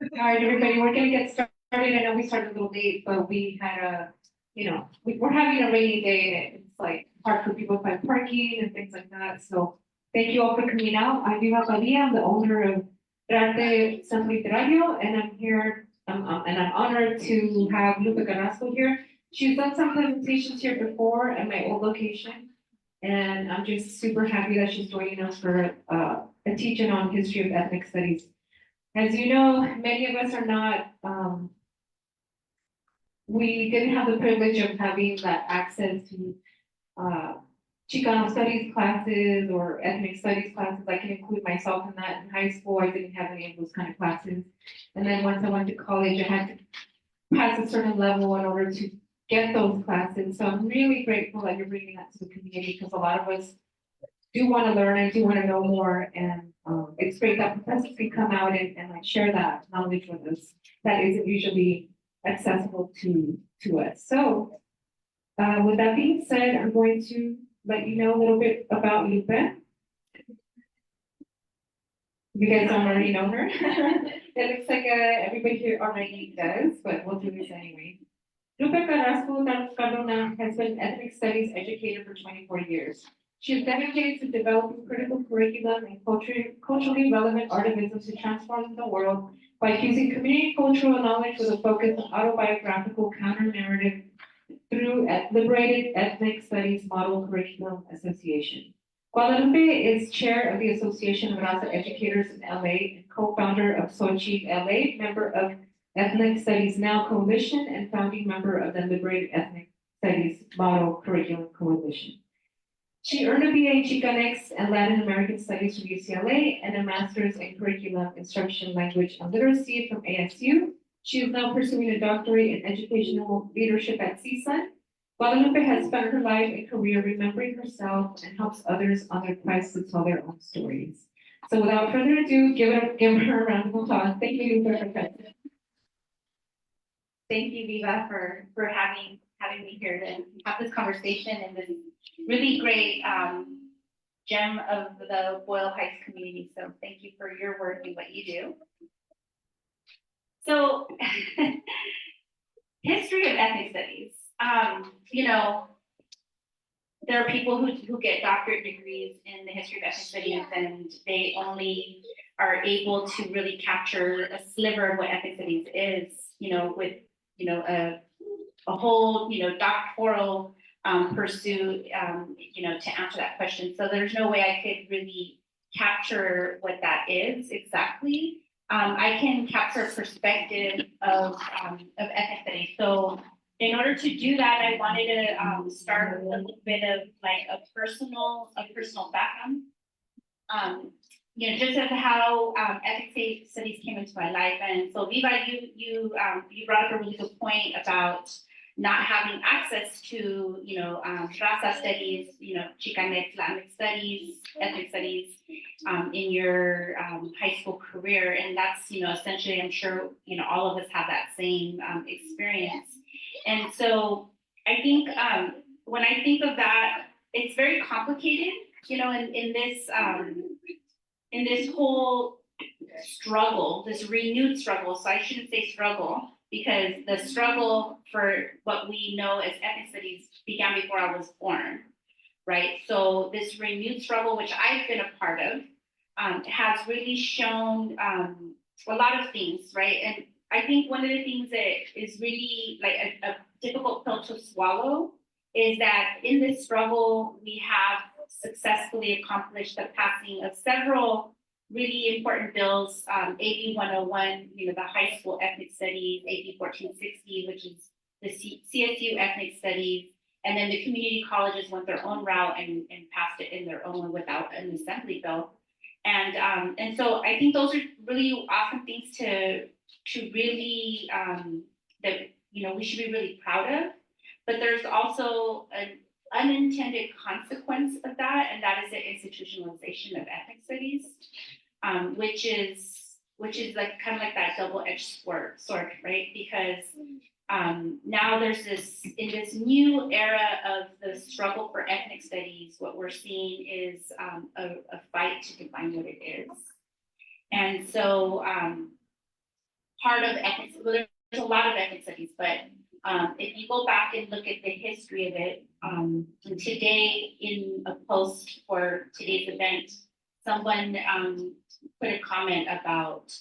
All right, everybody, we're gonna get started. I know we started a little late, but we had we're having a rainy day and it's like hard for people to find parking and things like that. So thank you all for coming out. I'm Viva Padilla, I'm the owner of Arte Literario, and I'm here, and I'm honored to have Lupe Carrasco here. She's done some presentations here before at my old location, and I'm just super happy that she's joining us for a teaching on history of ethnic studies. As you know, many of us are not, we didn't have the privilege of having that access to uh, Chicano studies classes or ethnic studies classes. I can include myself in that. In high school, I didn't have any of those kind of classes. And then once I went to college, I had to pass a certain level in order to get those classes. So I'm really grateful that you're bringing that to the community because a lot of us do want to learn and do want to know more. And it's great that professors can come out and like share that knowledge with us that isn't usually accessible to us. So with that being said, I'm going to let you know a little bit about Lupe. You guys don't already know her. It looks like everybody here already does, but we'll do this anyway. Lupe Carrasco Cardona has been an ethnic studies educator for 24 years. She is dedicated to developing critical curriculum and culturally relevant artivism to transform the world by fusing community cultural knowledge with a focus on autobiographical counter-narrative through Liberated Ethnic Studies Model Curriculum Association. Guadalupe is chair of the Association of Raza Educators in LA and co-founder of Sochi LA, member of Ethnic Studies Now Coalition, and founding member of the Liberated Ethnic Studies Model Curriculum Coalition. She earned a BA in Chicanx and Latin American Studies from UCLA and a master's in Curriculum Instruction, Language, and Literacy from ASU. She is now pursuing a doctorate in educational leadership at CSUN. Guadalupe has spent her life and career remembering herself and helps others on their quest to tell their own stories. So without further ado, give her a round of applause. Thank you, Lupe, for coming. Thank you, Viva, for having me here to have this conversation and this really great gem of the Boyle Heights community. So thank you for your work and what you do. So, history of ethnic studies. You know, there are people who get doctorate degrees in the history of ethnic studies, and they only are able to really capture a sliver of what ethnic studies is. You know, with a whole doctoral pursuit. To answer that question. So there's no way I could really capture what that is exactly. I can capture a perspective of ethnic studies. So in order to do that, I wanted to start with a little bit of like a personal background. Just as how ethnic studies came into my life. And so Viva, you brought up a really good point about not having access to, Raza studies, Chicanx, Latinx studies, ethnic studies in your high school career. And that's, essentially, I'm sure, all of us have that same experience. And so I think when I think of that, it's very complicated, in this whole struggle, this renewed struggle. So I shouldn't say struggle, because the struggle for what we know as ethnic studies began before I was born, right? So this renewed struggle, which I've been a part of, has really shown a lot of things, right? And I think one of the things that is really like a difficult pill to swallow is that in this struggle, we have successfully accomplished the passing of several really important bills, AB 101, the high school ethnic studies, AB 1460, which is the CSU ethnic studies, and then the community colleges went their own route and passed it in their own without an assembly bill. And so I think those are really awesome things to really that we should be really proud of. But there's also an unintended consequence of that, and that is the institutionalization of ethnic studies, which is like kind of like that double-edged sword, right? Because now there's in this new era of the struggle for ethnic studies, what we're seeing is a fight to define what it is. And so part of ethnic, well, there's a lot of ethnic studies, but if you go back and look at the history of it, and today in a post for today's event, someone put a comment about,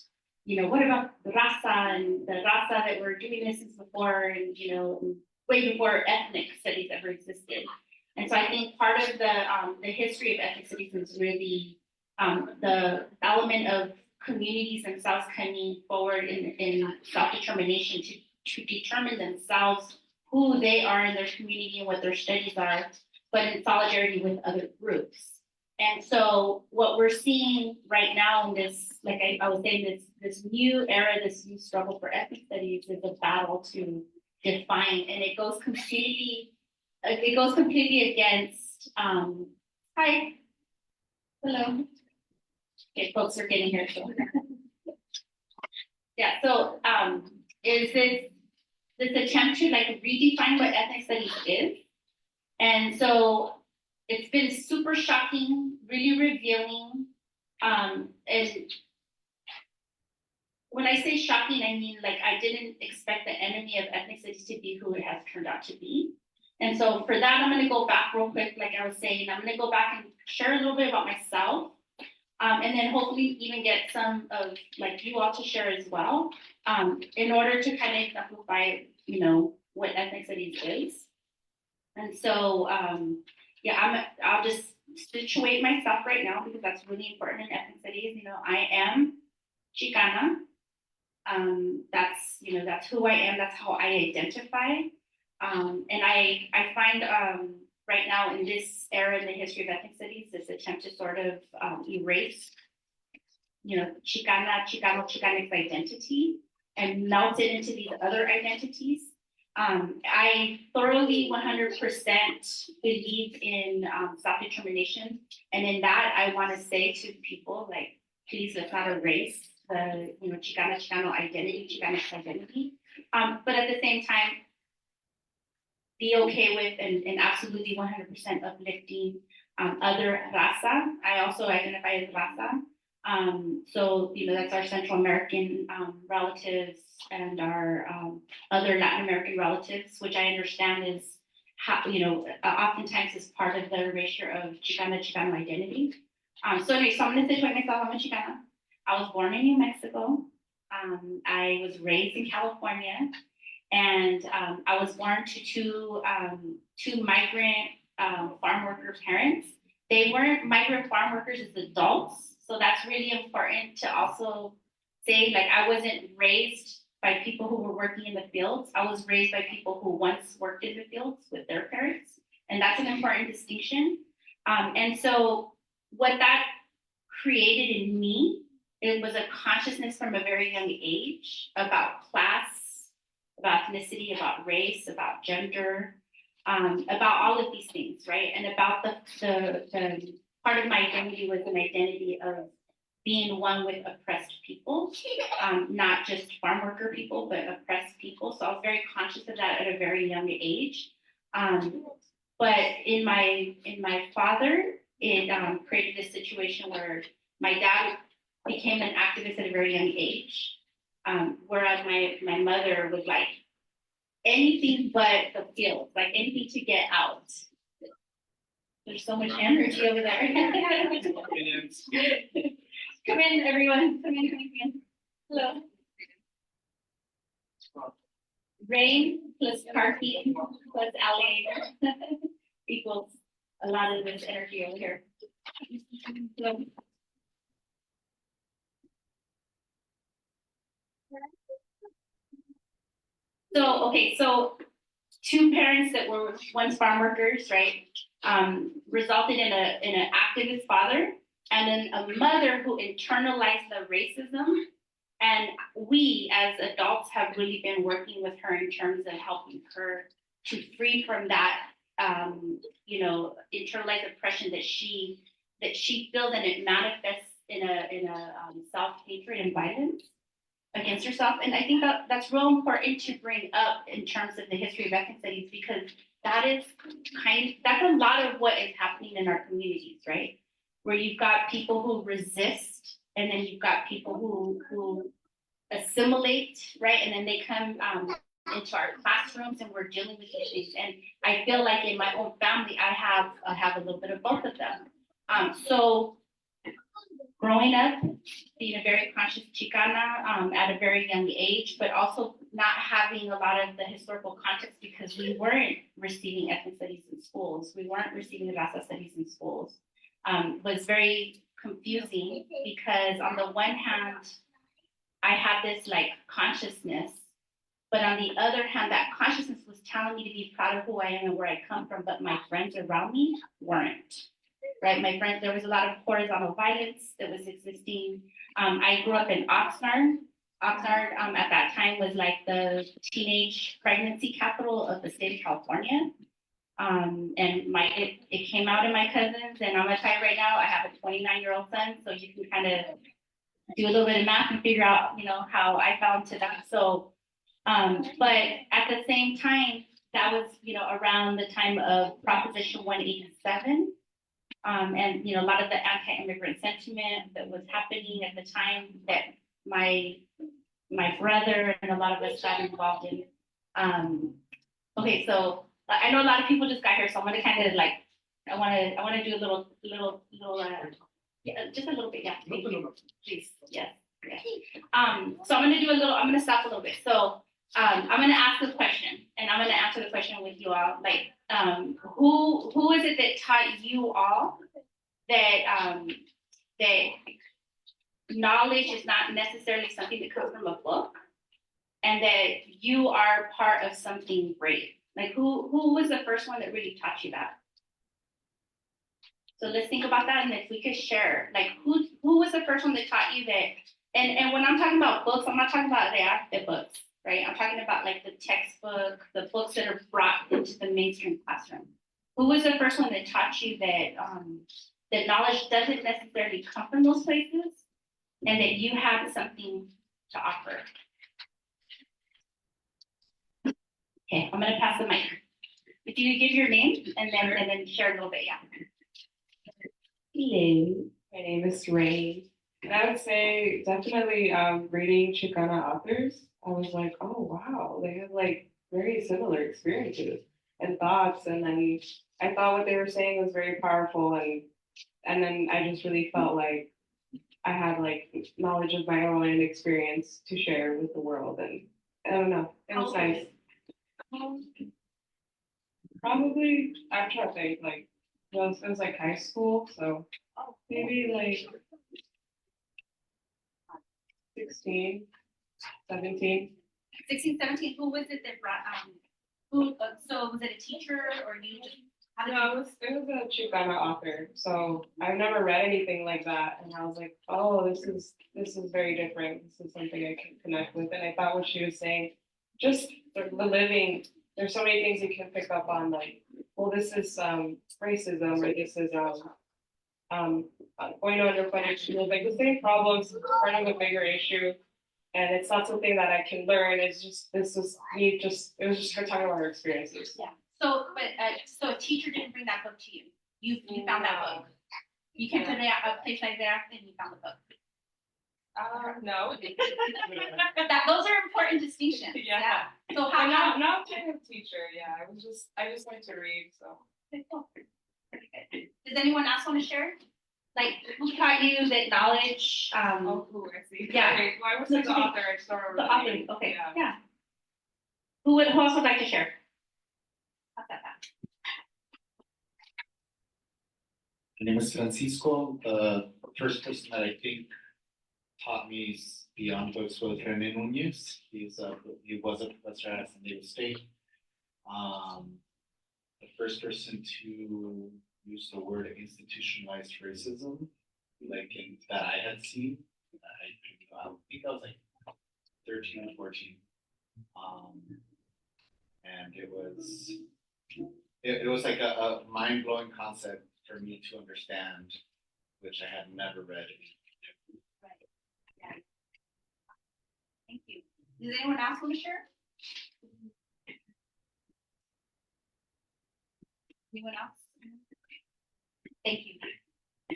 what about the raza and the raza that were doing this since before, and way before ethnic studies ever existed. And so I think part of the history of ethnic studies is really the element of communities themselves coming forward in self-determination to determine themselves who they are in their community and what their studies are, but in solidarity with other groups. And so what we're seeing right now in this, like I was saying, this new era, this new struggle for ethnic studies is a battle to define, and it goes completely against, hi, hello. Okay, folks are getting here, so. Yeah, so is this attempt to like redefine what ethnic studies is. And so it's been super shocking, really revealing. And when I say shocking, I mean like I didn't expect the enemy of ethnic studies to be who it has turned out to be. And so for that, I'm going to go back real quick, like I was saying. I'm going to go back and share a little bit about myself. And then hopefully even get some of like you all to share as well, in order to kind of exemplify, what ethnic studies is. And so, I'll just situate myself right now because that's really important in ethnic studies. I am Chicana. That's who I am. That's how I identify. And I find right now in this era in the history of ethnic studies, this attempt to sort of erase, Chicanic identity and melt it into these other identities. I thoroughly 100% believe in self-determination. And in that, I want to say to people, like, please let's not erase the, Chicano identity, Chicanic identity. But at the same time, be okay with and absolutely 100% uplifting other raza. I also identify as raza. So, that's our Central American relatives and our other Latin American relatives, which I understand is, oftentimes is part of the erasure of Chicano identity. So I'm going to situate myself. I'm a Chicana. I was born in New Mexico. I was raised in California. And I was born to two migrant farm worker parents. They weren't migrant farm workers as adults, so that's really important to also say. Like, I wasn't raised by people who were working in the fields. I was raised by people who once worked in the fields with their parents, and that's an important distinction. And so, what that created in me, it was a consciousness from a very young age about class, about ethnicity, about race, about gender, about all of these things, right? And about the part of my identity was an identity of being one with oppressed people, not just farm worker people, but oppressed people. So I was very conscious of that at a very young age. But in my father, it created this situation where my dad became an activist at a very young age. Whereas my mother was like anything but the field, like anything to get out. There's so much energy over there. Come in, everyone. Come in. Hello. Rain plus parking plus LA equals a lot of this energy over here. Hello. So two parents that were once farm workers, right, resulted in an activist father, and then a mother who internalized the racism. And we as adults have really been working with her in terms of helping her to free from that, internalized oppression that she feels, and it manifests in a self-hatred and violence against herself. And I think that's real important to bring up in terms of the history of ethnic studies, because that's a lot of what is happening in our communities, right? Where you've got people who resist, and then you've got people who assimilate, right? And then they come into our classrooms and we're dealing with these things. And I feel like in my own family, I have a little bit of both of them. So growing up, being a very conscious Chicana at a very young age, but also not having a lot of the historical context because we weren't receiving ethnic studies in schools. We weren't receiving Raza studies in schools. Was very confusing because on the one hand, I had this like consciousness, but on the other hand, that consciousness was telling me to be proud of who I am and where I come from, but my friends around me weren't. Right, my friends, there was a lot of horizontal violence that was existing. I grew up in Oxnard. Oxnard at that time was like the teenage pregnancy capital of the state of California. And it came out in my cousins, and I'm gonna tell you right now, I have a 29-year-old son, so you can kind of do a little bit of math and figure out, how I fell into that. So, but at the same time, that was, around the time of Proposition 187. And a lot of the anti-immigrant sentiment that was happening at the time that my brother and a lot of us got involved in. Okay, so I know a lot of people just got here, so I'm gonna kind of like I want to do a little yeah, just a little bit, yeah, please, yes, yes. So I'm gonna stop a little bit. So I'm gonna ask the question, and I'm gonna answer the question with you all. Like, who is it that taught you all that that knowledge is not necessarily something that comes from a book, and that you are part of something great? Like, who was the first one that really taught you that? So let's think about that, and if we could share, like, who was the first one that taught you that? And when I'm talking about books, I'm not talking about the arte books, right? I'm talking about like the textbook, the books that are brought into the mainstream classroom. Who was the first one that taught you that that knowledge doesn't necessarily come from those places, and that you have something to offer? Okay, I'm gonna pass the mic. If you give your name and then share a little bit, yeah. Hello, my name is Ray. And I would say definitely reading Chicana authors. I was like, oh wow, they have like very similar experiences and thoughts. And then I thought what they were saying was very powerful, and then I just really felt like I had like knowledge of my own and experience to share with the world. And I don't know, it was nice. Probably I'm trying to think like it was like high school, so maybe like 16, 17. 16, 17, who was it that brought, so was it a teacher or you just? No, it was a Chicana author. So I've never read anything like that, and I was like, oh, this is very different. This is something I can connect with. And I thought what she was saying, just the living. There's so many things you can pick up on, like, well, this is racism, or this is going to underfunded schools, like the same problems, part of a bigger issue. And it's not something that I can learn. It's just it was just her talking about her experiences. Yeah. So, but so a teacher didn't bring that book to you. You found that book. You came to a place like that and you found the book. No. Those are important distinctions. Yeah. So not kind of teacher. Yeah, I just like to read. So. Does anyone else want to share? Like, who taught you that knowledge? I see. Yeah. Okay, well, I was the author. I just don't remember The author. name. Okay. Yeah. Who else would like to share? My name is Francisco. The first person that I think taught me beyond books was Rene Nunez. He was a professor at San Diego State. The first person to use the word institutionalized racism, that I had seen. I think I was like 13 or 14. And it was like a mind-blowing concept for me to understand, which I had never read. Right. Yeah. Thank you. Does anyone else want to share? Anyone else? Thank you.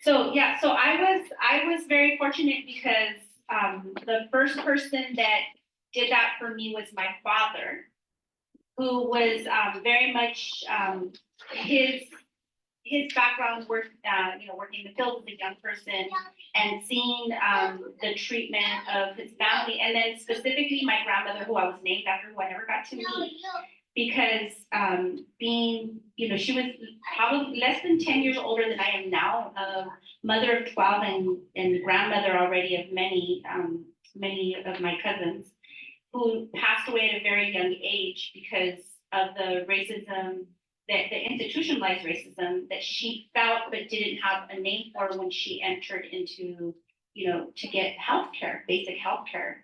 So yeah, so I was very fortunate because the first person that did that for me was my father, who was very much his background work, working in the field as a young person and seeing the treatment of his family, and then specifically my grandmother, who I was named after, who I never got to meet, because being, she was probably less than 10 years older than I am now, mother of 12 and grandmother already of many of my cousins, who passed away at a very young age because of the racism, the institutionalized racism that she felt but didn't have a name for when she entered into, to get healthcare, basic healthcare.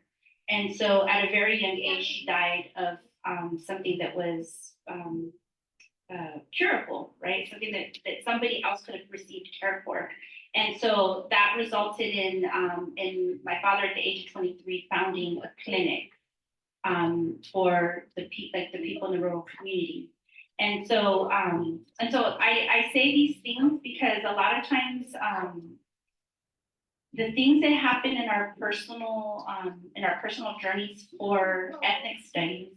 And so at a very young age, she died of something that was curable, right? Something that somebody else could have received care for. And so that resulted in my father at the age of 23 founding a clinic for the people in the rural community. And so I say these things because a lot of times the things that happen in our personal journeys for ethnic studies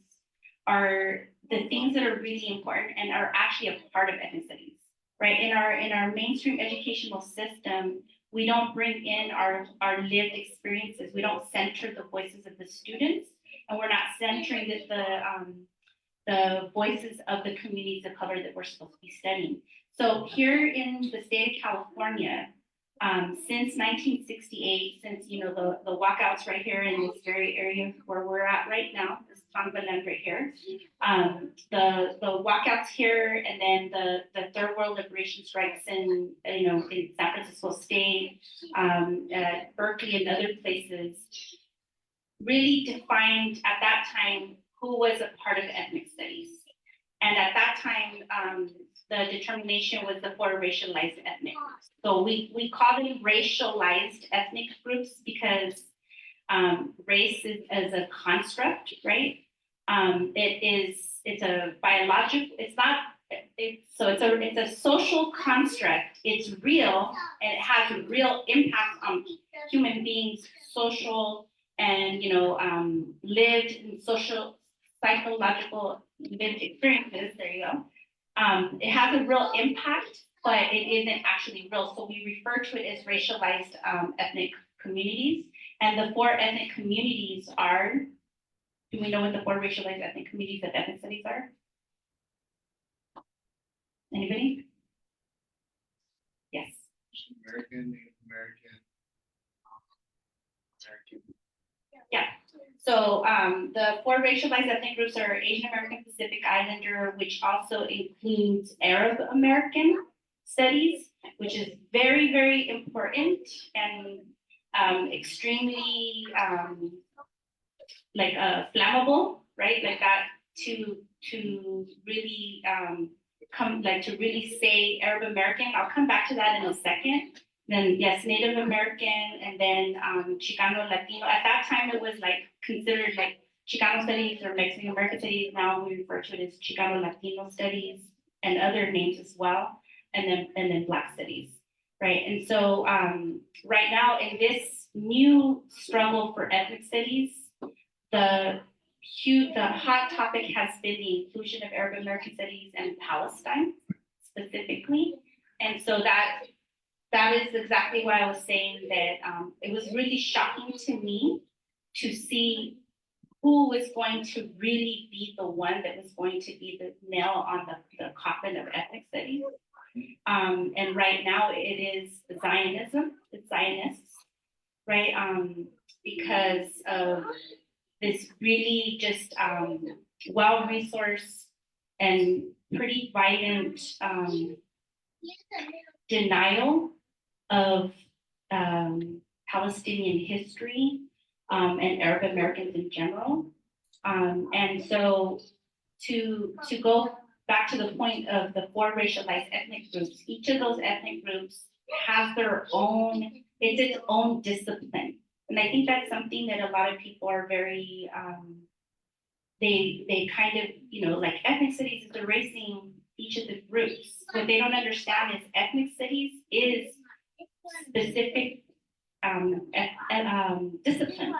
are the things that are really important and are actually a part of ethnic studies, right? In our mainstream educational system, we don't bring in our lived experiences. We don't center the voices of the students, and we're not centering the voices of the communities of color that we're supposed to be studying. So here in the state of California, since 1968, since the walkouts right here in this very area where we're at right now, this Tonga land right here, the walkouts here, and then the third world liberation strikes in San Francisco State, at Berkeley and other places, really defined at that time who was a part of ethnic studies. And at that time, the determination was the four racialized ethnic groups. So we call them racialized ethnic groups because race is as a construct, right? It's a biological, it's a social construct. It's real, and it has a real impact on human beings' social and lived and social psychological lived experiences. There you go. It has a real impact, but it isn't actually real. So we refer to it as racialized ethnic communities. And the four ethnic communities are, do we know what the four racialized ethnic communities of ethnic studies are? Anybody? Yes. American, Native American. Yeah. So the four racialized ethnic groups are Asian American, Pacific Islander, which also includes Arab American studies, which is very, very important and extremely flammable, right? Like that to really to really say Arab American. I'll come back to that in a second. Then yes, Native American, and then Chicano Latino. At that time, it was considered Chicano studies or Mexican American studies. Now we refer to it as Chicano Latino studies and other names as well, and then Black studies, right? And so right now in this new struggle for ethnic studies, the hot topic has been the inclusion of Arab American studies and Palestine specifically, and so that is exactly why I was saying that it was really shocking to me to see who was going to really be the one that was going to be the nail on the coffin of ethnic studies. And right now it is Zionism, it's Zionists, right? Because of this really just well-resourced and pretty violent denial of Palestinian history and Arab Americans in general. And so to go back to the point of the four racialized ethnic groups, each of those ethnic groups has their own, it's its own discipline. And I think that's something that a lot of people are very, they kind of, ethnic studies is erasing each of the groups. What they don't understand is ethnic studies is specific disciplines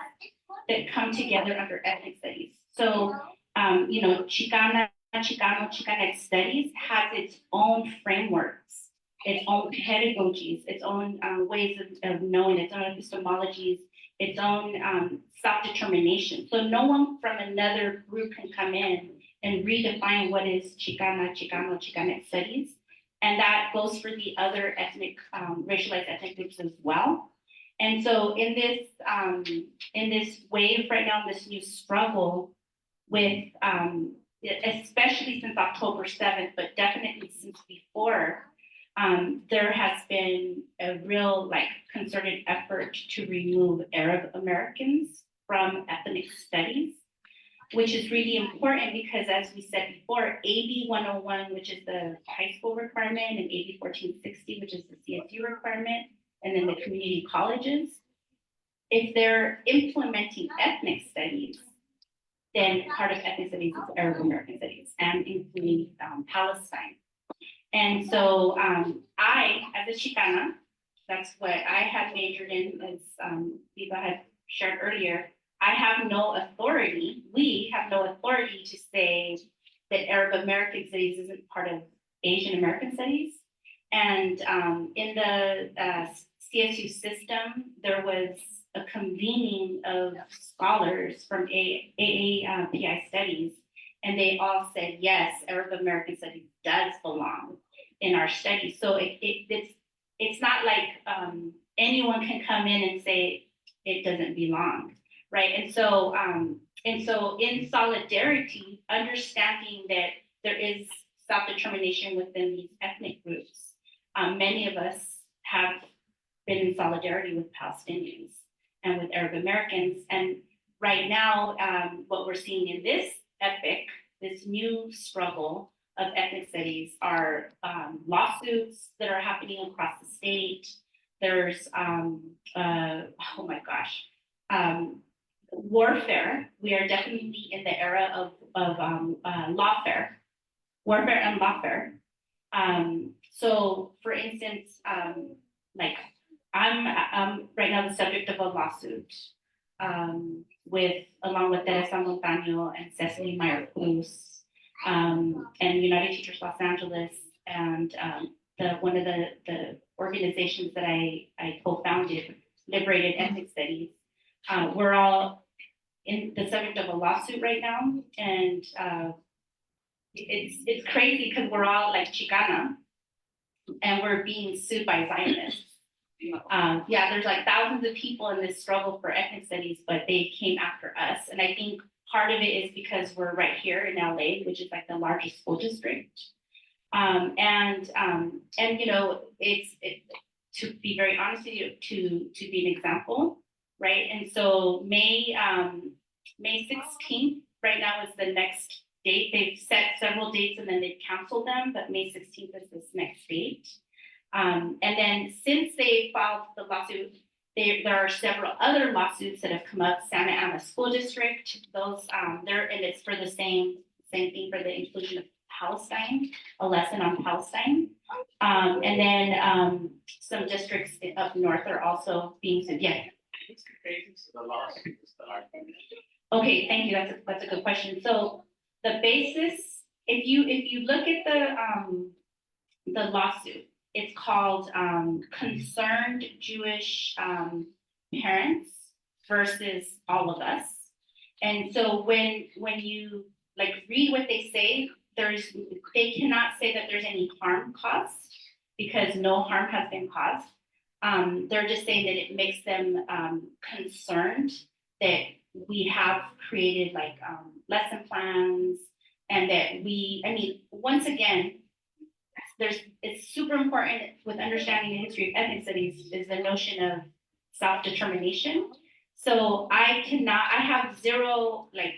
that come together under ethnic studies. So, Chicana, Chicano, Chicanx studies has its own frameworks, its own pedagogies, its own ways of knowing, its own epistemologies, its own self-determination. So no one from another group can come in and redefine what is Chicana, Chicano, Chicanx studies. And that goes for the other ethnic, racialized ethnic groups as well. And so in this wave right now, this new struggle with, especially since October 7th, but definitely since before, there has been a real concerted effort to remove Arab Americans from ethnic studies, which is really important because, as we said before, AB 101, which is the high school requirement, and AB 1460, which is the CSU requirement, and then the community colleges, if they're implementing ethnic studies, then part of ethnic studies is Arab American studies, and including Palestine. And so I, as a Chicana, that's what I had majored in, as Eva had shared earlier, I have no authority, we have no authority to say that Arab American studies isn't part of Asian American studies. And in the CSU system, there was a convening of scholars from AAPI studies, and they all said, yes, Arab American studies does belong in our studies. So it's not like anyone can come in and say it doesn't belong, right? And so in solidarity, understanding that there is self-determination within these ethnic groups, many of us have been in solidarity with Palestinians and with Arab Americans. And right now, what we're seeing in this epic, this new struggle of ethnic studies are lawsuits that are happening across the state. There's, oh my gosh, warfare. We are definitely in the era of lawfare, warfare and lawfare. So for instance, like I'm right now the subject of a lawsuit along with Teresa Montaño and Cecily Meyer-Cruz and United Teachers Los Angeles and one of the organizations that I co-founded, Liberated Ethnic Studies. We're all in the subject of a lawsuit right now, and it's crazy because we're all like Chicana, and we're being sued by Zionists. Yeah, there's like thousands of people in this struggle for ethnic studies, but they came after us. And I think part of it is because we're right here in LA, which is like the largest school district. And you know, it's to be very honest with you, to be an example, right? And so May 16th right now is the next date. They've set several dates and then they've canceled them, but May 16th is this next date. And then since they filed the lawsuit, there are several other lawsuits that have come up. Santa Ana School District, those and it's for the same thing, for the inclusion of Palestine, a lesson on Palestine. And then some districts up north are also being sued. Yeah. Okay, thank you. That's a good question. So the basis, if you look at the lawsuit, it's called Concerned Jewish Parents versus All of Us. And so when you like read what they say, they cannot say that there's any harm caused because no harm has been caused. They're just saying that it makes them concerned that we have created like lesson plans and that once again, it's super important with understanding the history of ethnic studies is the notion of self-determination. So I have zero like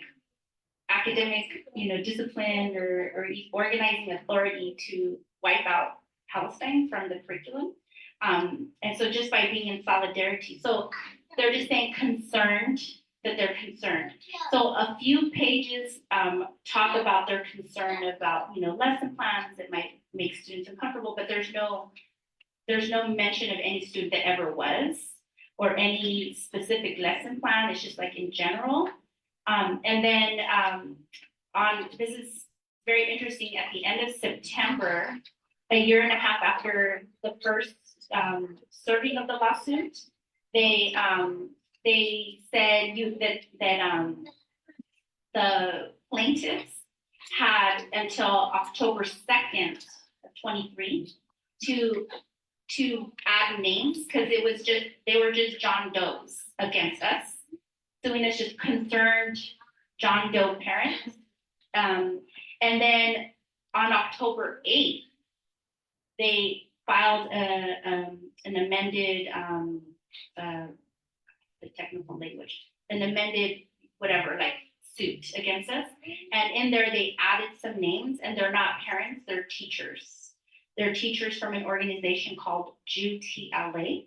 academic, discipline or organizing authority to wipe out Palestine from the curriculum. And so just by being in solidarity, so they're just saying concerned, that they're concerned. So a few pages talk about their concern about, lesson plans that might make students uncomfortable, but there's no mention of any student that ever was. or any specific lesson plan. It's just like in general. And then this is very interesting, at the end of September, a year and a half after the first serving of the lawsuit, they said that the plaintiffs had until October 2nd of 23 to add names, because they were just John Does against us, suing us, just concerned John Doe parents. And then on October 8th, they filed an amended, the technical language, an amended whatever, like suit against us. And in there, they added some names, and they're not parents, they're teachers. They're teachers from an organization called JUTLA.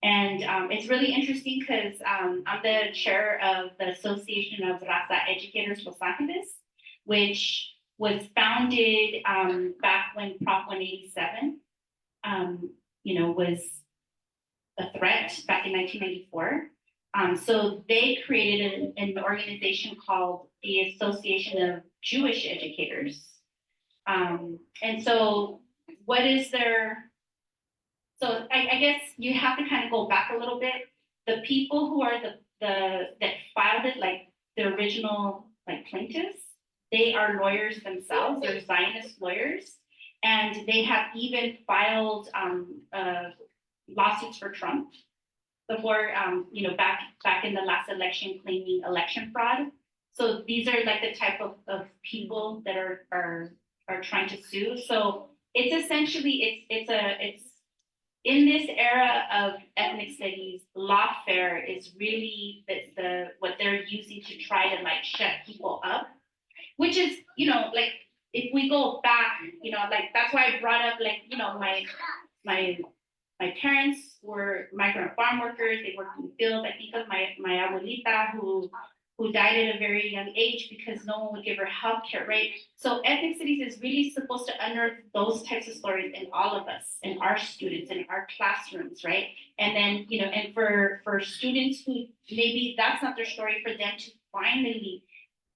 And it's really interesting because I'm the chair of the Association of Raza Educators Los Angeles, which was founded back when Prop 187, was a threat back in 1994. So they created an organization called the Association of Jewish Educators. And so what is their, so I guess you have to kind of go back a little bit. The people who are that filed it, like the original like plaintiffs, they are lawyers themselves. They're Zionist lawyers, and they have even filed lawsuits for Trump before, back in the last election, claiming election fraud. So these are like the type of people that are trying to sue. So it's essentially it's in this era of ethnic studies, lawfare is really what they're using to try to like shut people up, which is, like if we go back, like that's why I brought up like, my parents were migrant farm workers. They worked in the fields. I think of my abuelita who died at a very young age because no one would give her health care, right? So ethnic studies is really supposed to unearth those types of stories in all of us, in our students, in our classrooms, right? And then, and for students who maybe that's not their story, for them to finally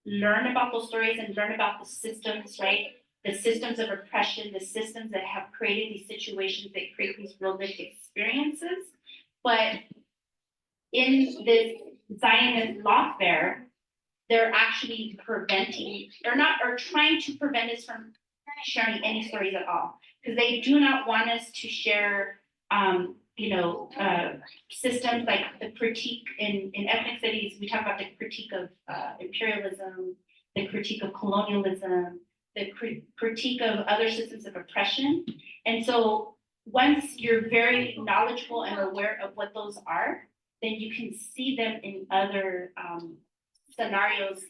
learn about those stories and learn about the systems, right? The systems of oppression, the systems that have created these situations that create these real lived experiences. But in this Zionist lawfare, they're actually trying to prevent us from sharing any stories at all, because they do not want us to share, systems like the critique in ethnic studies. We talk about the critique of imperialism, the critique of colonialism, the critique of other systems of oppression. And so once you're very knowledgeable and aware of what those are, then you can see them in other scenarios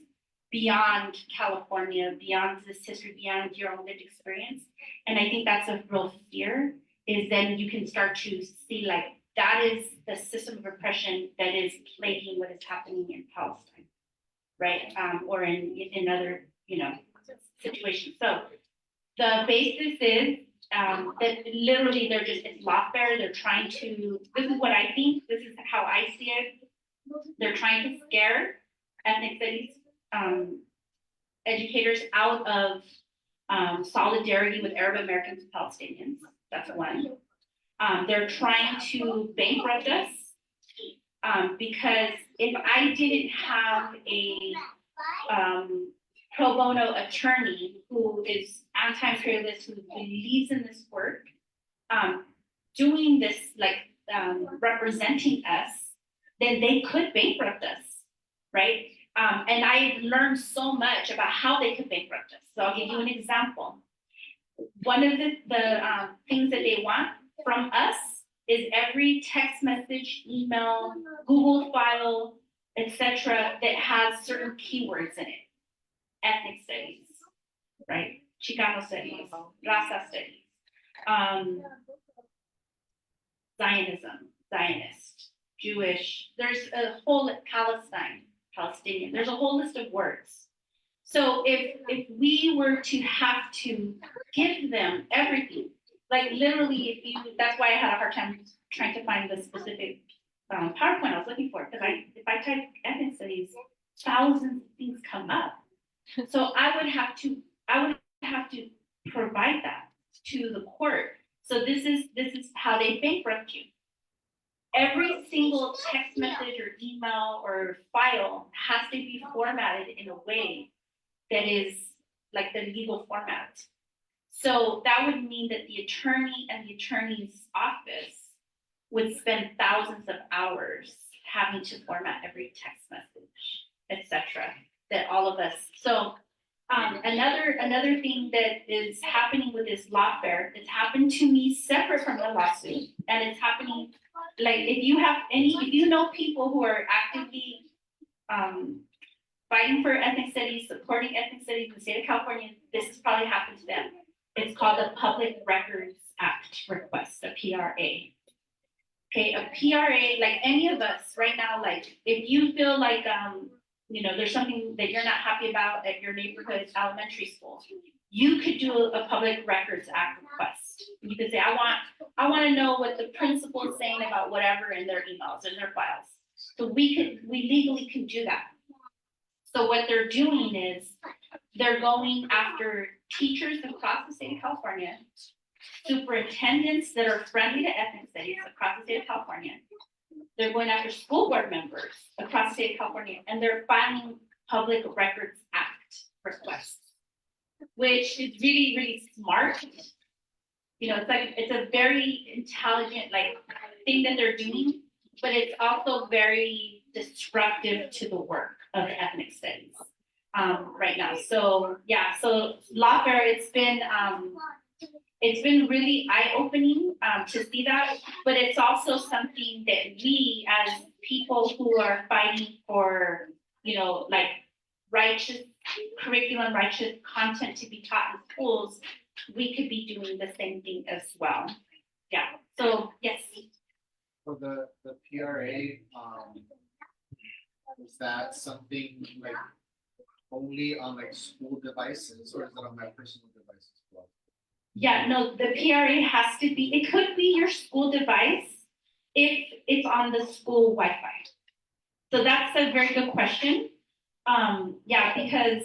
beyond California, beyond this history, beyond your own lived experience. And I think that's a real fear, is then you can start to see like that is the system of oppression that is plaguing what is happening in Palestine, right? Or in other, situations. So the basis is that literally it's lawfare. They're trying to, this is what I think, this is how I see it. They're trying to scare ethnic studies educators out of solidarity with Arab Americans and Palestinians. That's one. They're trying to bankrupt us because if I didn't have a pro bono attorney who is anti-imperialist, who believes in this work, doing this, representing us, then they could bankrupt us, right? And I learned so much about how they could bankrupt us. So I'll give you an example. One of the things that they want from us is every text message, email, Google file, etc., that has certain keywords in it. Ethnic studies, right? Chicano studies, Raza studies, Zionism, Zionist, Jewish. There's a whole Palestinian. There's a whole list of words. So if we were to have to give them everything, like literally, that's why I had a hard time trying to find the specific PowerPoint I was looking for, because if I type ethnic studies, thousands of things come up. So I would have to provide that to the court. So this is how they bankrupt you. Every single text message or email or file has to be formatted in a way that is like the legal format. So that would mean that the attorney and the attorney's office would spend thousands of hours having to format every text message, etc. That all of us. So another thing that is happening with this lawfare, it's happened to me separate from the lawsuit, and it's happening. Like if you know people who are actively fighting for ethnic studies, supporting ethnic studies in the state of California, this has probably happened to them. It's called the Public Records Act request, a PRA. Okay, a PRA, like any of us right now, like if you feel like there's something that you're not happy about at your neighborhood elementary school, you could do a Public Records Act request. You could say, I want to know what the principal is saying about whatever in their emails and their files. So we legally can do that. So what they're doing is they're going after teachers across the state of California, superintendents that are friendly to ethnic studies across the state of California. They're going after school board members across the state of California, and they're filing Public Records Act requests, which is really, really smart. It's a very intelligent thing that they're doing, but it's also very disruptive to the work of ethnic studies right now. So yeah, so lawfare, it's been really eye-opening to see that, but it's also something that we as people who are fighting for, righteous curriculum, righteous content to be taught in schools, we could be doing the same thing as well. Yeah, so yes. For the PRA, is that something like only on like school devices, or is it on my personal device as well? Yeah, no, the PRA has to be, it could be your school device if it's on the school Wi-Fi. So that's a very good question. Because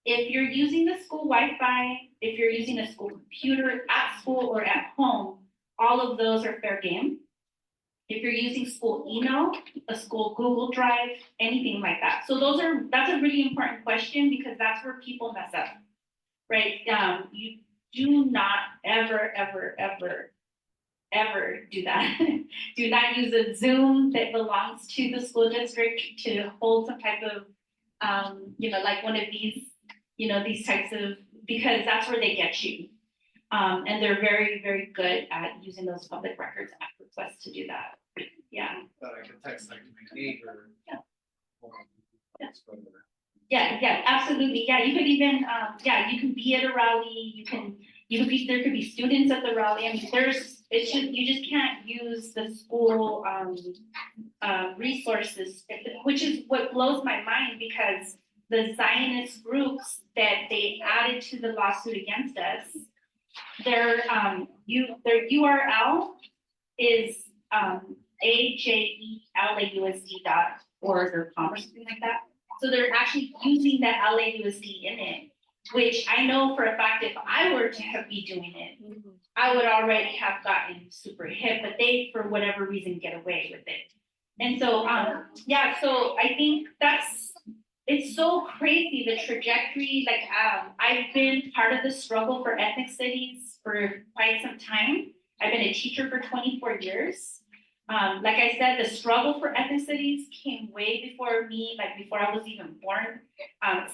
if you're using the school Wi-Fi, if you're using a school computer at school or at home, all of those are fair game. If you're using school email, a school Google Drive, anything like that. So that's a really important question, because that's where people mess up, right? You do not ever do that. Do not use a Zoom that belongs to the school district to hold some type of, like one of these, these types of, because that's where they get you. And they're very, very good at using those Public Records Act requests to do that. Yeah. But I can text like my neighbor. Yeah, absolutely. Yeah, you could even, you can be at a rally. There could be students at the rally. I mean, you just can't use the school resources, which is what blows my mind, because the Zionist groups that they added to the lawsuit against us, their URL is AJELAUSD.org or com or something like that. So they're actually using that LAUSD in it, which I know for a fact if I were to be doing it, I would already have gotten super hip, but they, for whatever reason, get away with it. And so, so I think it's so crazy, the trajectory. I've been part of the struggle for ethnic studies for quite some time. I've been a teacher for 24 years. Like I said, the struggle for ethnic studies came way before me, before I was even born.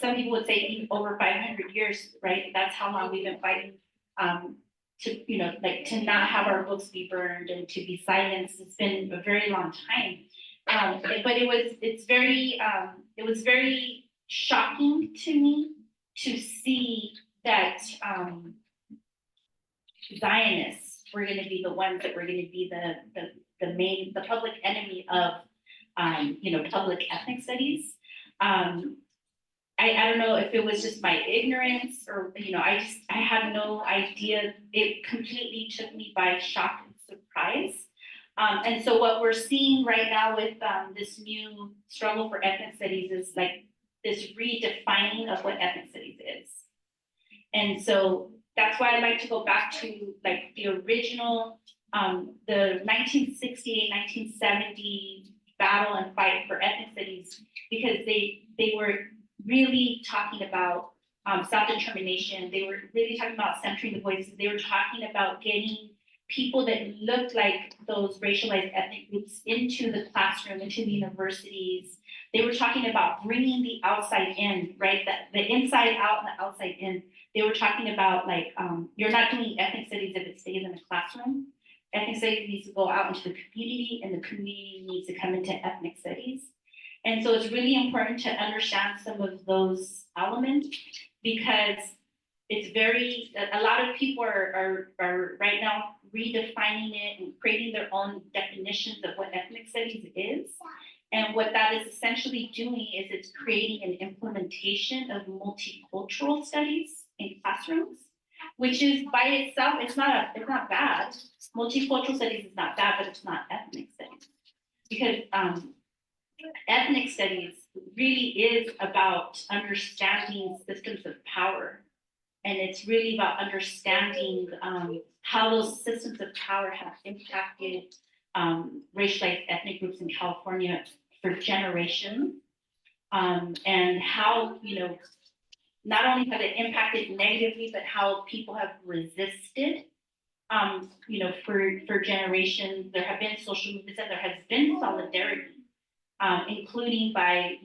Some people would say even over 500 years, right? That's how long we've been fighting to not have our books be burned and to be silenced. It's been a very long time. But it was very shocking to me to see that Zionists were going to be the ones that were going to be the public enemy of public ethnic studies. I don't know if it was just my ignorance or I had no idea. It completely took me by shock and surprise. And so what we're seeing right now with this new struggle for ethnic studies is like this redefining of what ethnic studies is. And so that's why I'd like to go back to like the original, the 1968, 1970 battle and fight for ethnic studies, because they were really talking about self-determination. They were really talking about centering the voices. They were talking about getting people that looked like those racialized ethnic groups into the classroom, into the universities. They were talking about bringing the outside in, right? The inside out and the outside in. They were talking about like, you're not doing ethnic studies if it stays in the classroom. Ethnic studies needs to go out into the community, and the community needs to come into ethnic studies. And so it's really important to understand some of those elements, because it's a lot of people are right now redefining it and creating their own definitions of what ethnic studies is. And what that is essentially doing is it's creating an implementation of multicultural studies in classrooms, which is by itself, it's not bad. Multicultural studies is not bad, but it's not ethnic studies. Because ethnic studies really is about understanding systems of power. And it's really about understanding how those systems of power have impacted racialized ethnic groups in California for generations, and how, not only have it impacted negatively, but how people have resisted, for generations. There have been social movements and there has been solidarity, including by,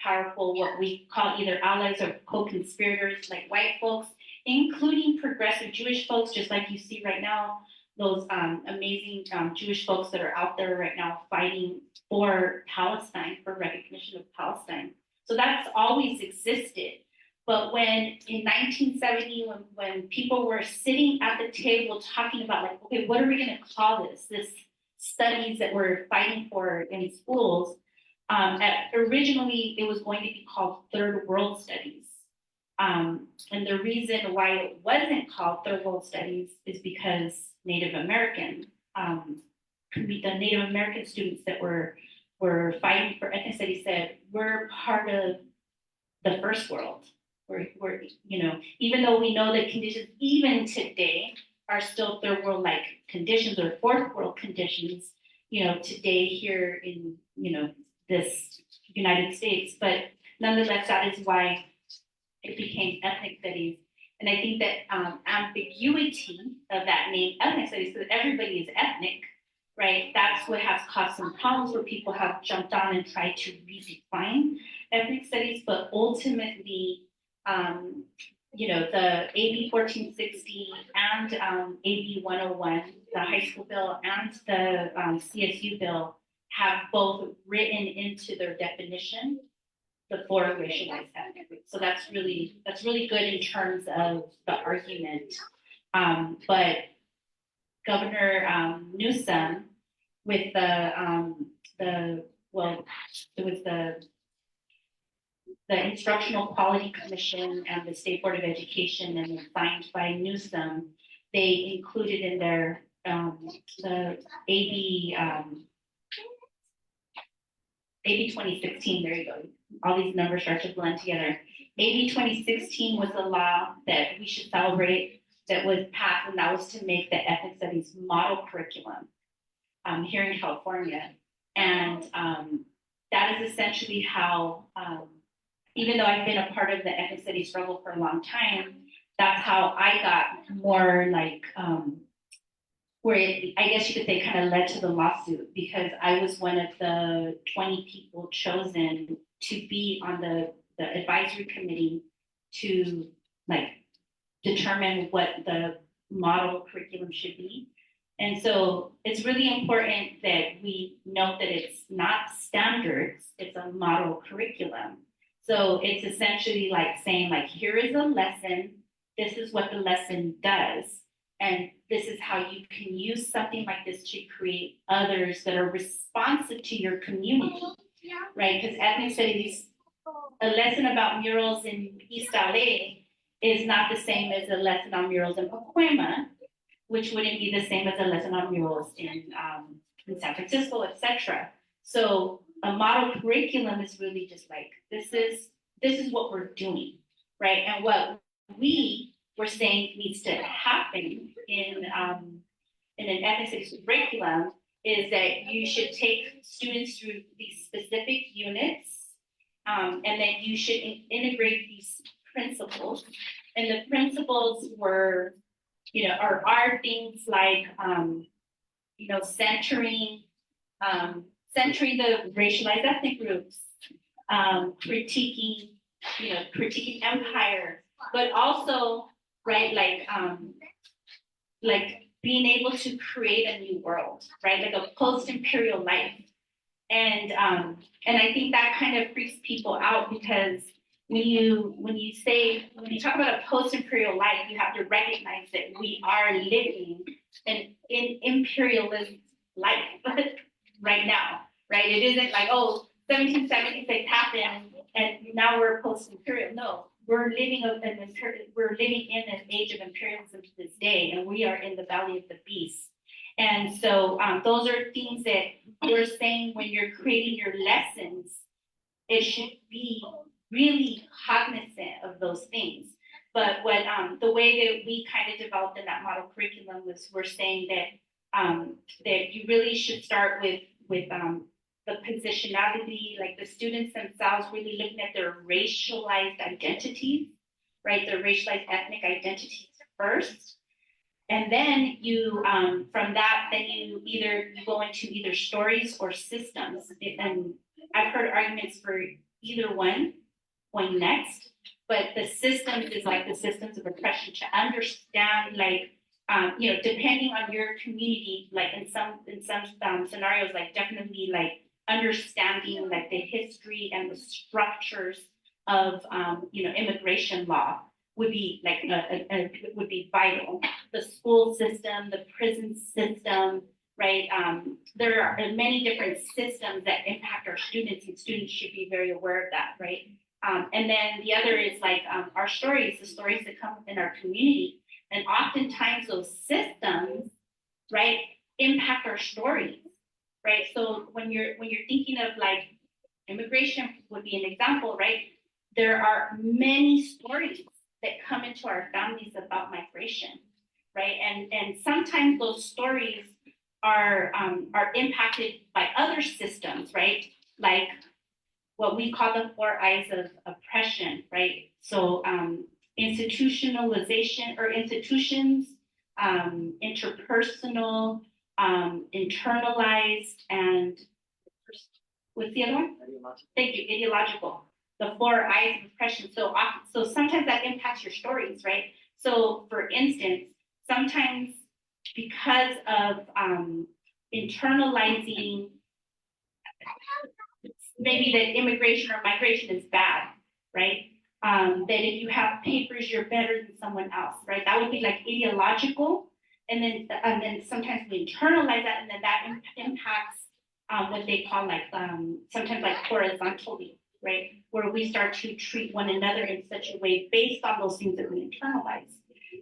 powerful, what we call either allies or co-conspirators, like white folks, including progressive Jewish folks, just like you see right now, those amazing Jewish folks that are out there right now fighting for Palestine, for recognition of Palestine. So that's always existed. But when in 1970, when people were sitting at the table talking about like, okay, what are we going to call this studies that we're fighting for in schools, originally it was going to be called Third World Studies. And the reason why it wasn't called Third World Studies is because Native American, the Native American students that were fighting for ethnic studies said, we're part of the first world. We're even though we know that conditions even today are still third world like conditions or fourth world conditions, today here in, this United States, but nonetheless, that is why it became ethnic studies. And I think that ambiguity of that name, ethnic studies, so that everybody is ethnic, right? That's what has caused some problems where people have jumped on and tried to redefine ethnic studies, but ultimately, the AB 1460 and AB 101, the high school bill and the CSU bill have both written into their definition the four racialized ethnic groups. So that's really good in terms of the argument. But Governor Newsom, with it was the Instructional Quality Commission and the State Board of Education, and signed by Newsom, they included in their the AB 2016, there you go. All these numbers start to blend together. AB 2016 was the law that we should celebrate that was passed, and that was to make the ethnic studies model curriculum here in California. And that is essentially how, even though I've been a part of the ethnic studies struggle for a long time, that's how I got more like, where I guess you could say kind of led to the lawsuit, because I was one of the 20 people chosen to be on the advisory committee to like determine what the model curriculum should be. And so it's really important that we note that it's not standards, it's a model curriculum. So it's essentially like saying like, here is a lesson, this is what the lesson does. And this is how you can use something like this to create others that are responsive to your community, right? Because ethnic studies, a lesson about murals in East LA is not the same as a lesson on murals in Pacoima, which wouldn't be the same as a lesson on murals in San Francisco, etc. So a model curriculum is really just like, this is what we're doing, right? And what we were saying needs to happen in an ethics curriculum is that you should take students through these specific units, and then you should integrate these principles. And the principles were, are things like, centering the racialized ethnic groups, critiquing empire, but also, right, like being able to create a new world, right, like a post-imperial life. And I think that kind of freaks people out, because when you talk about a post-imperial life, you have to recognize that we are living in imperialist life right now, right? It isn't like, 1776 happened and now we're post-imperial. No, we're living in an age of imperialism to this day, and we are in the belly of the beast. And so those are things that we're saying when you're creating your lessons, it should be really cognizant of those things. But what the way that we kind of developed in that model curriculum was, we're saying that you really should start with the positionality, like the students themselves really looking at their racialized identities, right? Their racialized ethnic identities first. And then you, from that, then you go into either stories or systems. And I've heard arguments for either one going next, but the systems is like the systems of oppression, to understand, like, depending on your community, like in some scenarios, like definitely like understanding like the history and the structures of, immigration law would be like would be vital. The school system, the prison system, right? There are many different systems that impact our students, and students should be very aware of that, right? And then the other is like our stories, the stories that come in our community, and oftentimes those systems, right, impact our stories, right? So when you're thinking of like immigration would be an example, right? There are many stories that come into our families about migration, right? And sometimes those stories are impacted by other systems, right? Like what we call the 4 eyes of oppression, right? So institutionalization or institutions, interpersonal, internalized, and what's the other one? Thank you, ideological. The 4 eyes of oppression. So sometimes that impacts your stories, right? So for instance, sometimes because of internalizing maybe that immigration or migration is bad, right? That if you have papers, you're better than someone else, right? That would be like ideological. And then sometimes we internalize that, and then that impacts what they call like sometimes like horizontally, right? Where we start to treat one another in such a way based on those things that we internalize,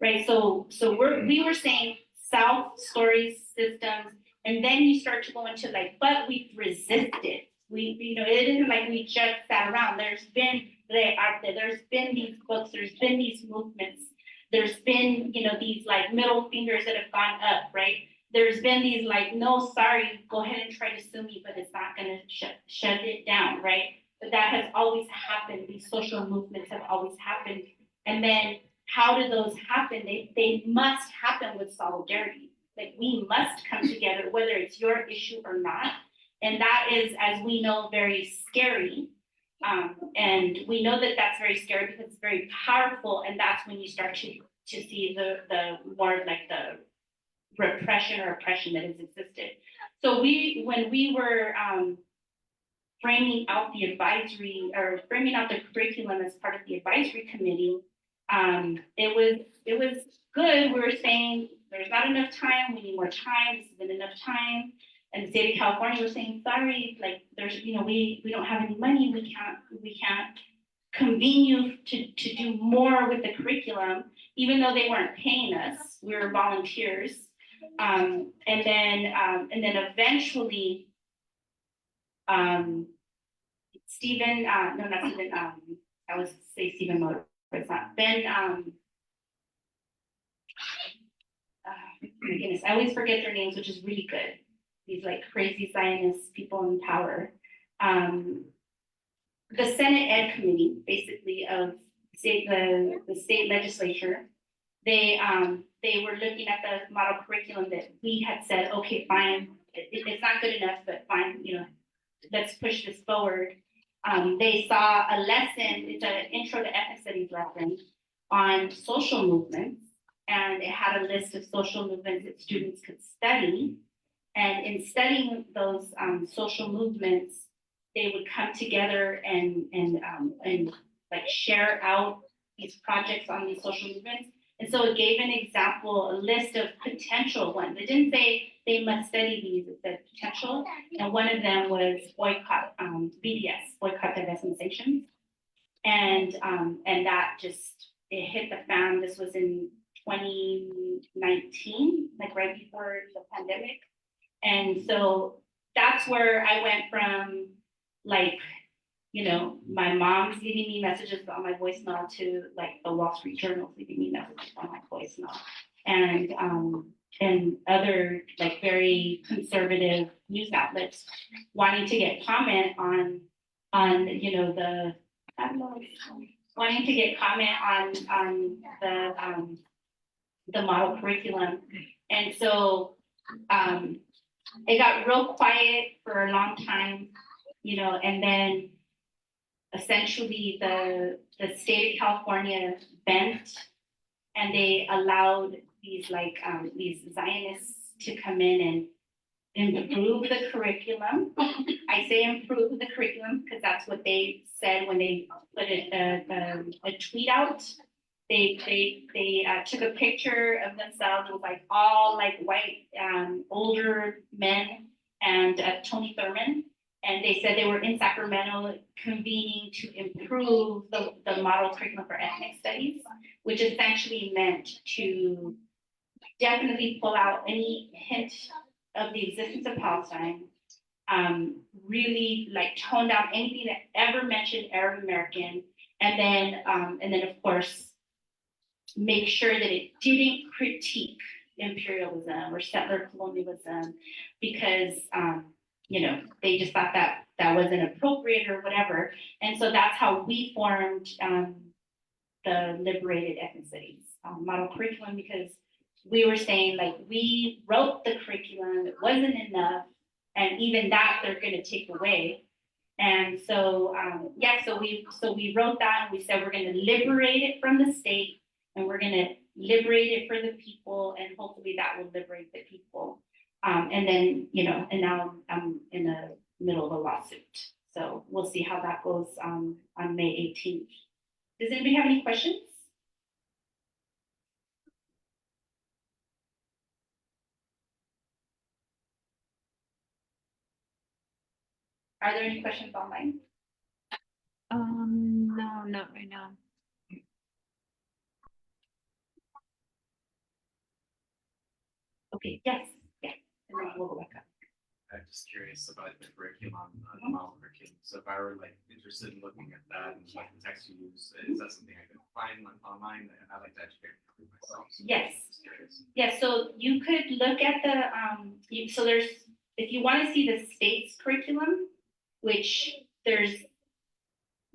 right? So we were saying self, stories, systems, and then you start to go into like, but we've resisted. It isn't like we just sat around. There's been arte, there's been these books, there's been these movements, there's been, these like middle fingers that have gone up, right? There's been these like, no, sorry, go ahead and try to sue me, but it's not gonna shut it down, right? But that has always happened. These social movements have always happened. And then how do those happen? They must happen with solidarity. Like we must come together, whether it's your issue or not. And that is, as we know, very scary. And we know that that's very scary because it's very powerful. And that's when you start to see the more like the repression or oppression that has existed. So when we were framing out the advisory or framing out the curriculum as part of the advisory committee, it was good. We were saying there's not enough time. We need more time. This isn't enough time. And the state of California was saying, sorry, like there's, we don't have any money. We can't convene you to do more with the curriculum, even though they weren't paying us, we were volunteers. And then eventually, Stephen, no, not Stephen, I was say Stephen Motor, but it's not. Ben, my goodness, I always forget their names, which is really good. These like crazy Zionist people in power. The Senate Ed Committee, basically of the state legislature, they were looking at the model curriculum that we had said, okay, fine, it's not good enough, but fine, let's push this forward. They saw a lesson, it's an intro to ethnic studies lesson on social movements, and it had a list of social movements that students could study. And in studying those social movements, they would come together and like share out these projects on these social movements. And so it gave an example, a list of potential ones. It didn't say they must study these, it said potential. And one of them was boycott, BDS, boycott, divestment, sanctions. And that just, it hit the fan. This was in 2019, like right before the pandemic. And so that's where I went from like, my mom's leaving me messages on my voicemail to like the Wall Street Journal leaving me messages on my voicemail. And other like very conservative news outlets wanting to get comment on the, I don't know, wanting to get comment on the model curriculum. And so it got real quiet for a long time, and then essentially the state of California bent and they allowed these these Zionists to come in and improve the curriculum. I say improve the curriculum because that's what they said when they put a tweet out. They took a picture of themselves with like all like white older men and Tony Thurman. And they said they were in Sacramento convening to improve the model curriculum for ethnic studies, which essentially meant to definitely pull out any hint of the existence of Palestine, really like tone down anything that ever mentioned Arab American, and then of course make sure that it didn't critique imperialism or settler colonialism because they just thought that wasn't appropriate or whatever. And so that's how we formed the liberated ethnic studies model curriculum, because we were saying like we wrote the curriculum, it wasn't enough, and even that they're going to take away. And so so we wrote that and we said we're going to liberate it from the state and we're going to liberate it for the people, and hopefully that will liberate the people. And then, and now I'm in the middle of a lawsuit. So we'll see how that goes on May 18th. Does anybody have any questions? Are there any questions online? No, not right now. Okay, yes, yeah, and then we'll go back up. I'm just curious about the curriculum, the model curriculum. So if I were like interested in looking at that and like the text you use, is that something I can find online? And I like to educate myself. So Yes. Just curious. Yeah, so you could look at the, so there's, if you want to see the state's curriculum, which there's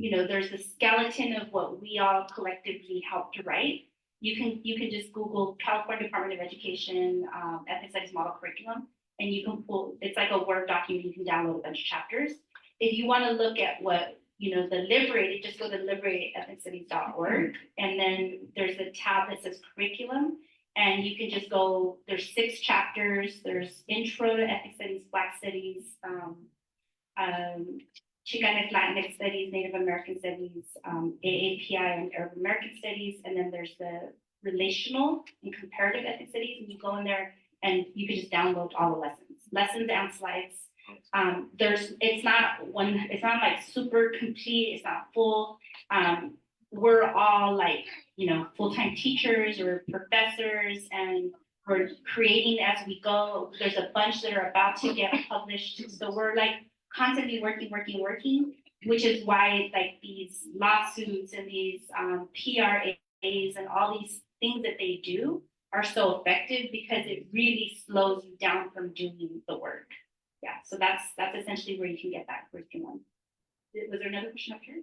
the skeleton of what we all collectively helped to write. You can just Google California Department of Education ethnic studies model curriculum, and you can pull. It's like a Word document. You can download a bunch of chapters. If you want to look at what the liberated, just go to liberatedethnicstudies.org, and then there's a tab that says curriculum, and you can just go. There's 6 chapters. There's Intro to Ethnic Studies, Black Studies. Chicana Latinx Studies, Native American Studies, AAPI and Arab American Studies, and then there's the Relational and Comparative Ethnic Studies, and you go in there and you can just download all the lessons and slides, It's not like super complete, it's not full. We're all like, full-time teachers or professors, and we're creating as we go. There's a bunch that are about to get published. So we're like constantly working, which is why like these lawsuits and these PRAs and all these things that they do are so effective, because it really slows you down from doing the work. Yeah, so that's essentially where you can get that curriculum. Was there another question up here?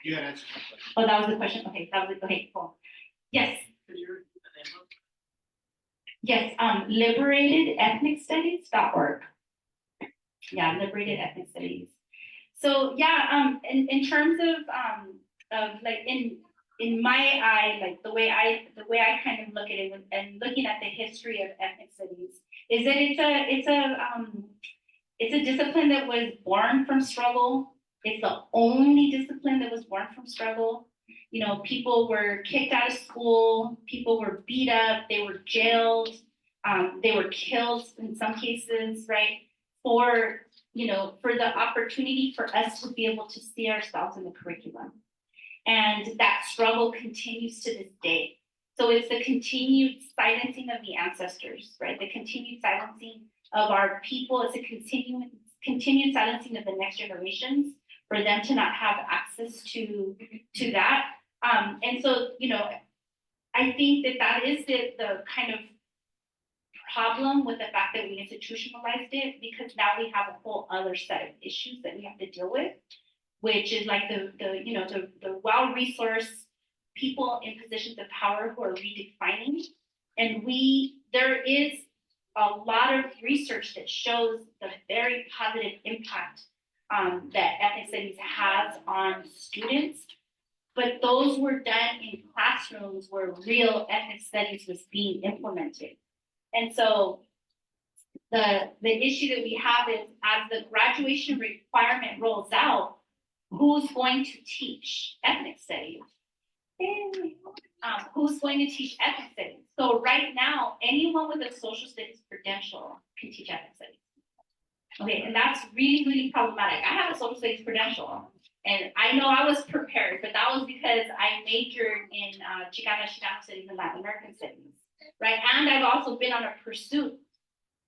You had answered my question. Oh, that was the question. Okay, that was it. Okay, cool. Yes. Yes, liberatedethnicstudies.org. Yeah, liberated ethnic studies. So yeah, in terms of like in my eye, like the way I kind of look at it, and looking at the history of ethnic studies, is that it's a discipline that was born from struggle. It's the only discipline that was born from struggle. People were kicked out of school, people were beat up, they were jailed, they were killed in some cases, right? For the opportunity for us to be able to see ourselves in the curriculum. And that struggle continues to this day. So it's the continued silencing of the ancestors, right? The continued silencing of our people. It's a continued silencing of the next generations for them to not have access to that. And so, I think that is the kind of problem with the fact that we institutionalized it, because now we have a whole other set of issues that we have to deal with, which is like the well-resourced people in positions of power who are redefining. And there is a lot of research that shows the very positive impact that ethnic studies has on students, but those were done in classrooms where real ethnic studies was being implemented. And so the issue that we have is, as the graduation requirement rolls out, who's going to teach ethnic studies? Who's going to teach ethnic studies? So right now, anyone with a social studies credential can teach ethnic studies. Okay, and that's really, really problematic. I have a social studies credential, and I know I was prepared, but that was because I majored in Chicana studies and Latin American studies, right? And I've also been on a pursuit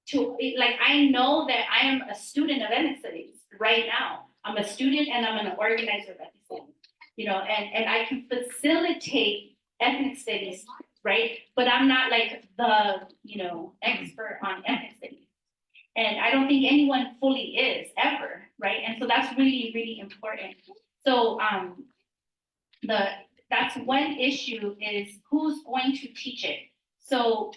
to, like, I know that I am a student of ethnic studies right now. I'm a student and I'm an organizer of ethnic studies, and I can facilitate ethnic studies, right? But I'm not like the, expert on ethnic studies. And I don't think anyone fully is ever, right? And so that's really, really important. So that's one issue, is who's going to teach it. So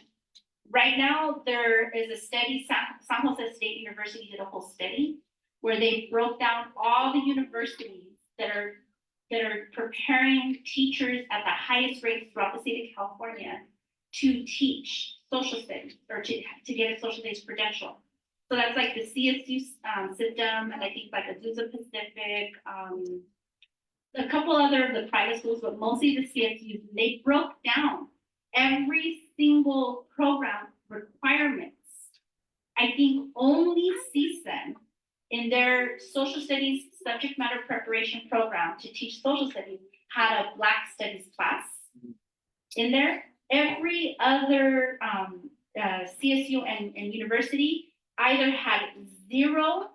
right now there is a study, San Jose State University did a whole study where they broke down all the universities that are preparing teachers at the highest rates throughout the state of California to teach social studies, or to get a social studies credential. So that's like the CSU system, and I think like Azusa Pacific, a couple other of the private schools, but mostly the CSUs. They broke down every single program requirements. I think only CSUN, in their social studies subject matter preparation program to teach social studies, had a Black studies class in there. Every other CSU and university either had zero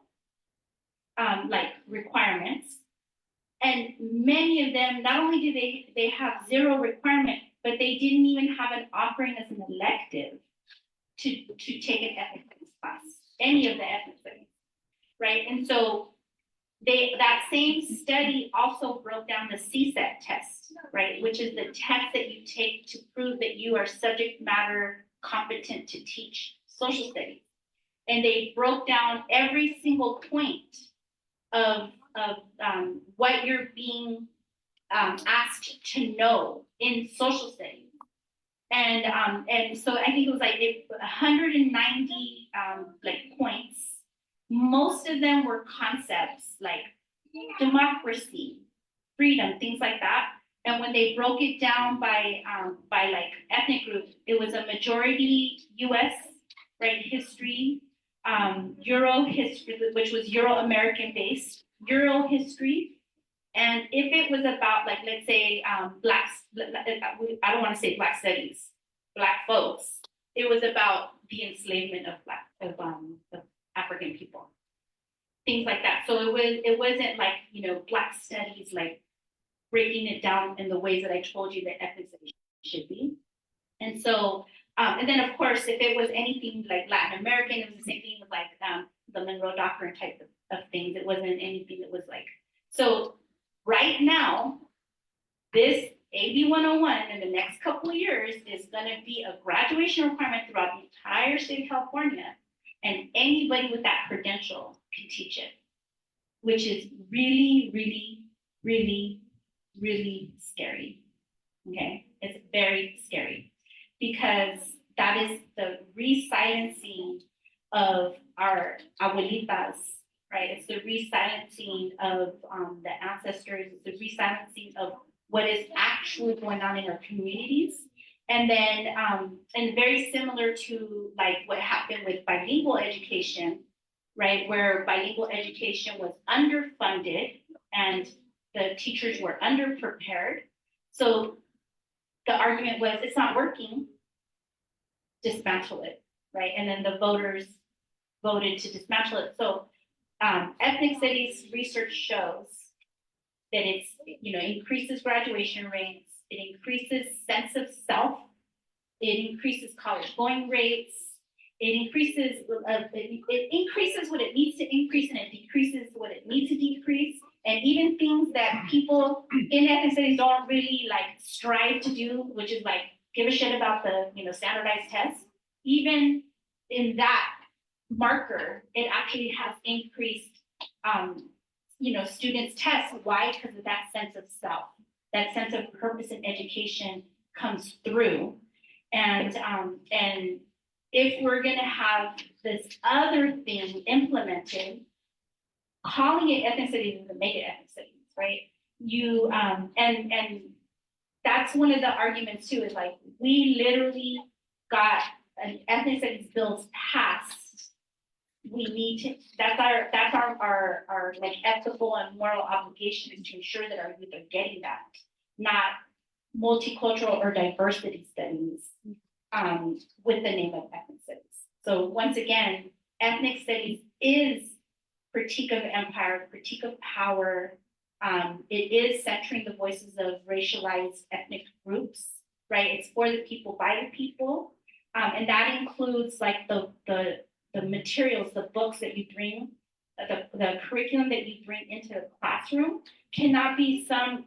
like requirements, and many of them, not only did they have zero requirement, but they didn't even have an offering as an elective to take an ethnic studies class, any of the ethnic studies, right? And so that same study also broke down the CSET test, right, which is the test that you take to prove that you are subject matter competent to teach social studies. And they broke down every single point of what you're being asked to know in social studies. And so I think it was like 190 like points. Most of them were concepts like democracy, freedom, things like that. And when they broke it down by like ethnic group, it was a majority U.S., right, history, Euro history, which was Euro-American based, Euro history. And if it was about, like, let's say, blacks, I don't want to say black studies, black folks, it was about the enslavement of African people, things like that. So it wasn't like, black studies, like breaking it down in the ways that I told you that ethnic studies should be. And so, and then of course, if it was anything like Latin American, it was the same thing with like the Monroe Doctrine type of things. It wasn't anything that was like, so right now, this AB 101 in the next couple of years is going to be a graduation requirement throughout the entire state of California. And anybody with that credential can teach it, which is really, really, really, really scary. Okay, it's very scary because that is the re-silencing of our abuelitas, right? It's the re-silencing of the ancestors. It's the re-silencing of what is actually going on in our communities. And then, and very similar to like what happened with bilingual education, right? Where bilingual education was underfunded and the teachers were underprepared. So the argument was, it's not working, dismantle it, right? And then the voters voted to dismantle it. So ethnic studies research shows that it's, increases graduation rates, it increases sense of self, it increases college going rates, it increases what it needs to increase and it decreases what it needs to decrease. And even things that people in ethnic studies don't really like strive to do, which is like give a shit about the standardized tests, even in that marker, it actually has increased students' tests. Why? Because of that sense of self, that sense of purpose in education comes through. And if we're gonna have this other thing implemented, calling it ethnic studies doesn't make it ethnic studies, right? You and that's one of the arguments too, is like we literally got an ethnic studies bill passed. We need to, that's our like ethical and moral obligation is to ensure that our youth are getting that, not multicultural or diversity studies with the name of ethnic studies. So once again, ethnic studies is critique of empire, critique of power. It is centering the voices of racialized ethnic groups, right? It's for the people, by the people. And that includes like the materials, the books that you bring, the curriculum that you bring into the classroom cannot be some,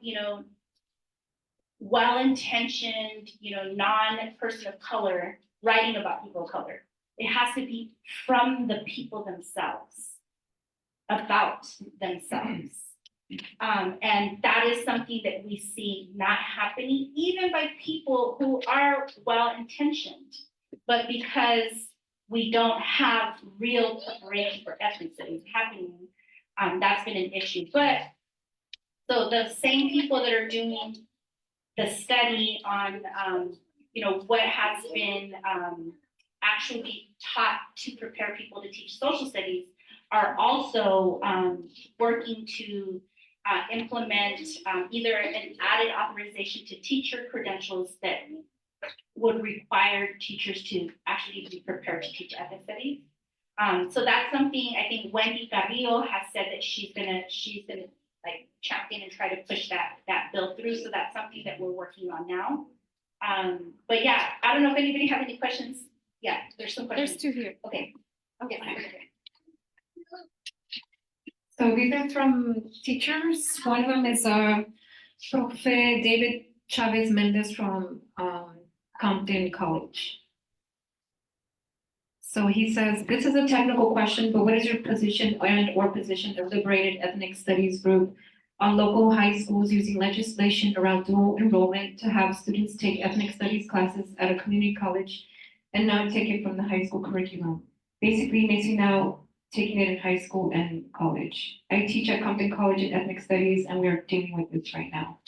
well-intentioned, non-person of color writing about people of color. It has to be from the people themselves, about themselves. And that is something that we see not happening, even by people who are well-intentioned, but because we don't have real preparation for ethnic studies happening, that's been an issue. But so the same people that are doing the study on, what has been actually taught to prepare people to teach social studies are also working to implement either an added authorization to teacher credentials that would require teachers to actually be prepared to teach ethnic studies. So that's something I think Wendy Carrillo has said that she's gonna like champion and try to push that bill through. So that's something that we're working on now. But yeah, I don't know if anybody have any questions. Yeah, there's some questions. There's two here. Okay. Okay. So these are from teachers. One of them is Profe David Chavez Mendez from Compton College. So he says, this is a technical question, but what is your position or position of Liberated Ethnic Studies Group on local high schools using legislation around dual enrollment to have students take ethnic studies classes at a community college and not take it from the high school curriculum? Basically, mixing now taking it in high school and college. I teach at Compton College in ethnic studies, and we are dealing with this right now.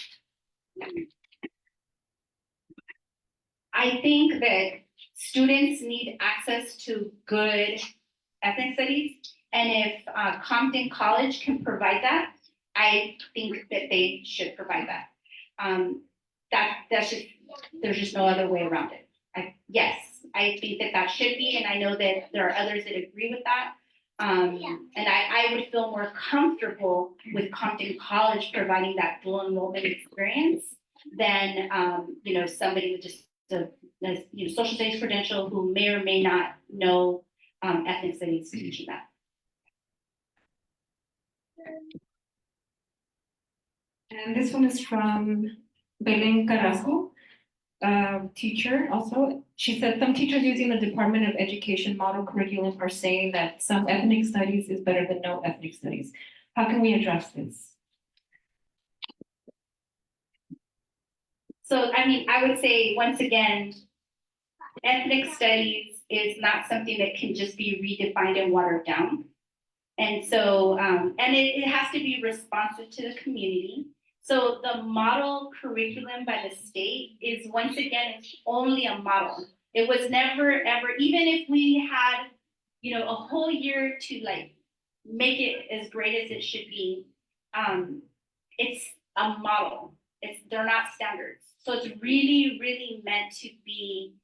I think that students need access to good ethnic studies. And if Compton College can provide that, I think that they should provide that. That's just, there's just no other way around it. Yes, I think that should be, and I know that there are others that agree with that. And I would feel more comfortable with Compton College providing that dual enrollment experience than, somebody with just a social studies credential who may or may not know ethnic studies teaching that. And this one is from Belén Carrasco, teacher also. She said some teachers using the Department of Education model curriculum are saying that some ethnic studies is better than no ethnic studies. How can we address this? So, I would say, once again, ethnic studies is not something that can just be redefined and watered down. And so, and it has to be responsive to the community. So the model curriculum by the state is, once again, it's only a model. It was never, ever, even if we had, a whole year to make it as great as it should be, it's a model. They're not standards. So it's really, really meant to be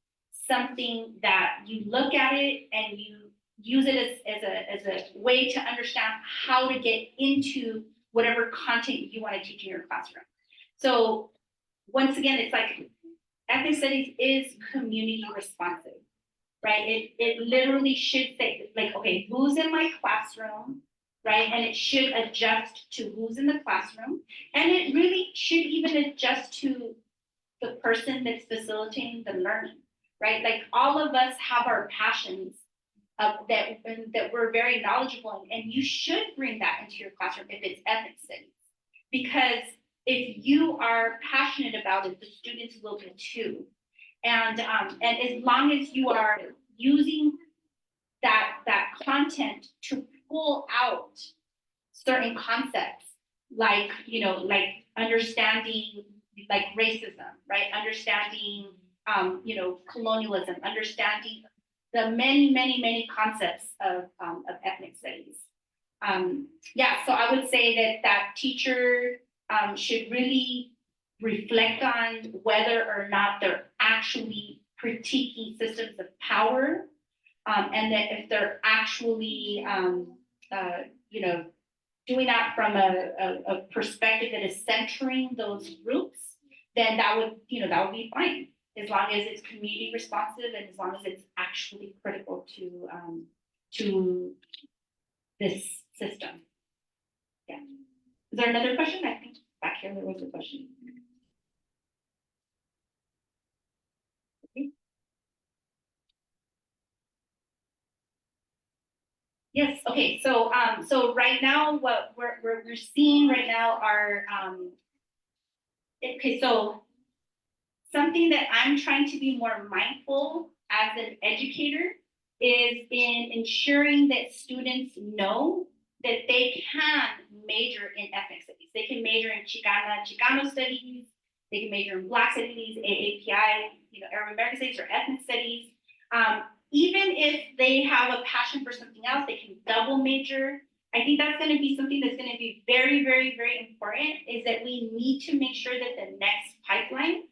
something that you look at it and you use it as a way to understand how to get into whatever content you want to teach in your classroom. So once again, it's like ethnic studies is community responsive, right? It literally should say, okay, who's in my classroom, right? And it should adjust to who's in the classroom. And it really should even adjust to the person that's facilitating the learning, right? All of us have our passions that we're very knowledgeable in, and you should bring that into your classroom if it's ethnic studies, because if you are passionate about it, the students will be too. And as long as you are using that content to pull out certain concepts, like understanding racism, right? Understanding colonialism, understanding the many, many, many concepts of ethnic studies. So I would say that teacher should really reflect on whether or not they're actually critiquing systems of power, and that if they're actually, doing that from a perspective that is centering those groups, then that would be fine, as long as it's community responsive and as long as it's actually critical to this system. Yeah. Is there another question? I think back here there was a question. Okay. Yes. Okay. So right now, what we're seeing right now are so something that I'm trying to be more mindful as an educator is in ensuring that students know that they can major in ethnic studies. They can major in Chicano studies. They can major in Black studies, AAPI, Arab American studies, or ethnic studies. Even if they have a passion for something else, they can double major. I think that's going to be something that's going to be very, very, very important, is that we need to make sure that the next pipeline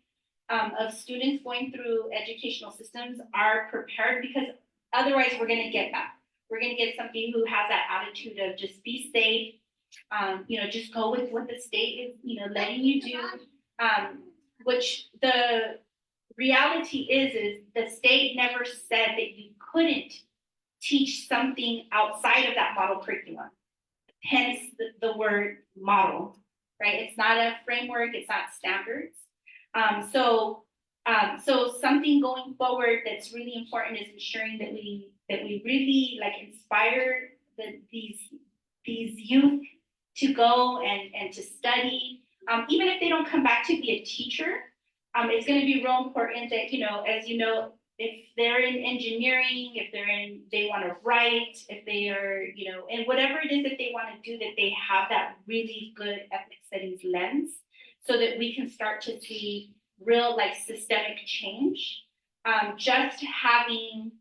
of students going through educational systems are prepared, because otherwise we're going to get that. We're going to get somebody who has that attitude of just be safe, just go with what the state is, letting you do, which the reality is the state never said that you couldn't teach something outside of that model curriculum. Hence the word model, right? It's not a framework, it's not standards. So something going forward that's really important is ensuring that we really inspire these youth to go and to study, even if they don't come back to be a teacher. It's going to be real important that, as you know, if they're in engineering, if they want to write, if they are, and whatever it is that they want to do, that they have that really good ethnic studies lens, so that we can start to see real systemic change. Just having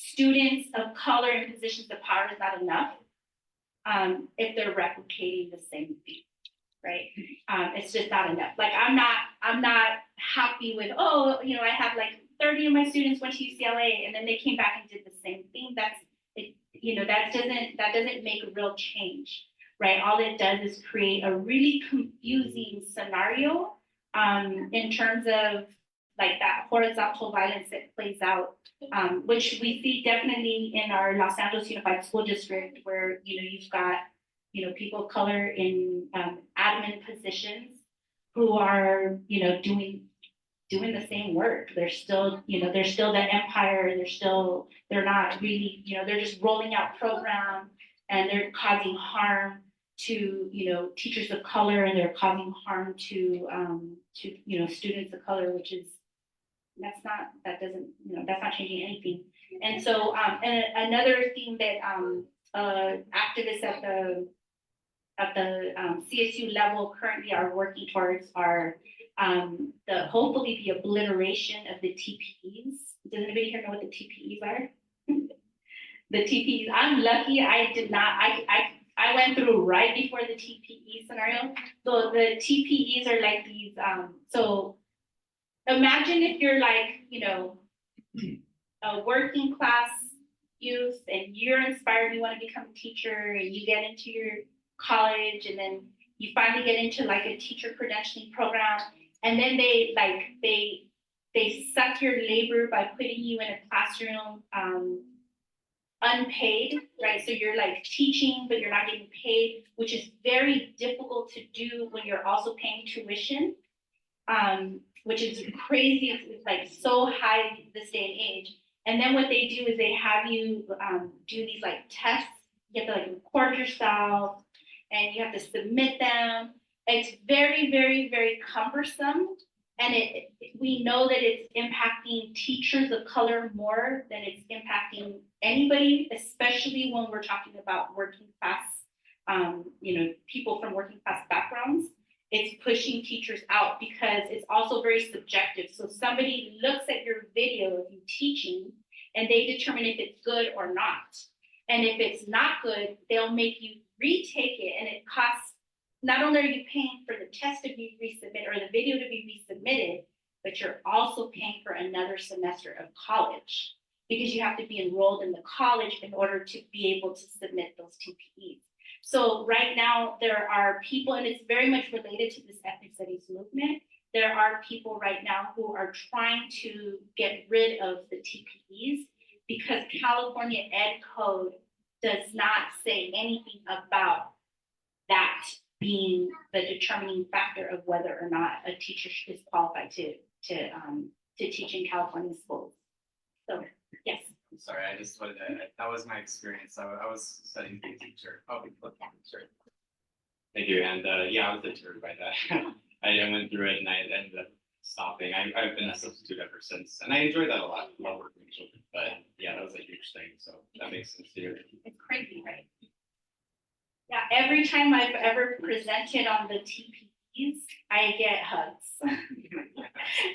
students of color in positions of power is not enough if they're replicating the same thing, right? It's just not enough. Like I'm not happy with, oh, you know, I have like 30 of my students went to UCLA and then they came back and did the same thing. That's it, you know, that doesn't make a real change, right? All it does is create a really confusing scenario in terms of like that horizontal violence that plays out, which we see definitely in our Los Angeles Unified School District, where you know you've got people of color in admin positions who are doing the same work. They're still they're still the empire. They're not really they're just rolling out programs and they're causing harm to teachers of color, and they're causing harm to students of color, which is that's not changing anything. And so and another thing that activists at the CSU level currently are working towards are hopefully the obliteration of the TPEs. Does anybody here know what the TPEs are? The TPEs. I'm lucky I did not. I went through right before the TPE scenario. So the TPEs are like these. So imagine if you're like a working class youth and you're inspired, you want to become a teacher, and you get into your college, and then you finally get into like a teacher credentialing program, and then they suck your labor by putting you in a classroom unpaid, right? So you're like teaching, but you're not getting paid, which is very difficult to do when you're also paying tuition, which is crazy. It's like so high this day and age. And then what they do is they have you do these like tests. You have to like record yourself, and you have to submit them. It's very, very, very cumbersome. And we know that it's impacting teachers of color more than it's impacting anybody, especially when we're talking about working class, people from working class backgrounds. It's pushing teachers out because it's also very subjective. So somebody looks at your video of you teaching and they determine if it's good or not. And if it's not good, they'll make you retake it, and it costs. Not only are you paying for the test to be resubmitted or the video to be resubmitted, but you're also paying for another semester of college because you have to be enrolled in the college in order to be able to submit those TPEs. So right now there are people, and it's very much related to this ethnic studies movement. There are people right now who are trying to get rid of the TPEs because California Ed Code does not say anything about that being the determining factor of whether or not a teacher is qualified to teach in California schools. So yes. I'm sorry, I just wanted to, that was my experience. I was studying to be a teacher. Oh, sorry. Thank you. And yeah, I was deterred by that. I went through it and I ended up stopping. I've been a substitute ever since, and I enjoyed that a lot. I love working with children. But yeah, that was a huge thing. So that makes sense to you. It's crazy, right? Yeah, every time I've ever presented on the TPEs, I get hugs.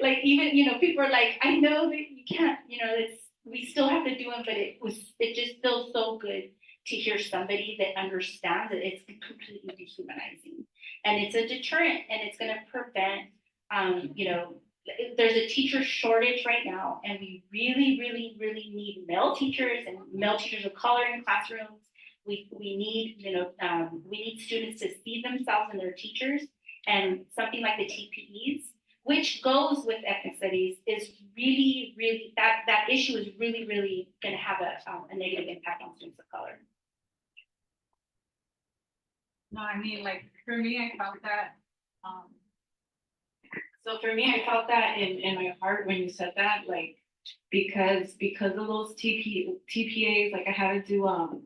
Like even, people are like, I know that you can't, we still have to do it, but it just feels so good to hear somebody that understands that it's completely dehumanizing. And it's a deterrent, and it's gonna prevent, there's a teacher shortage right now, and we really, really, really need male teachers and male teachers of color in classrooms. We need, we need students to see themselves in their teachers, and something like the TPEs, which goes with ethnic studies, is really, really, that issue is really, really going to have a negative impact on students of color. No, I mean, like, for me, I felt that, so for me, I felt that in my heart when you said that, like, because of those TPAs, like I had to do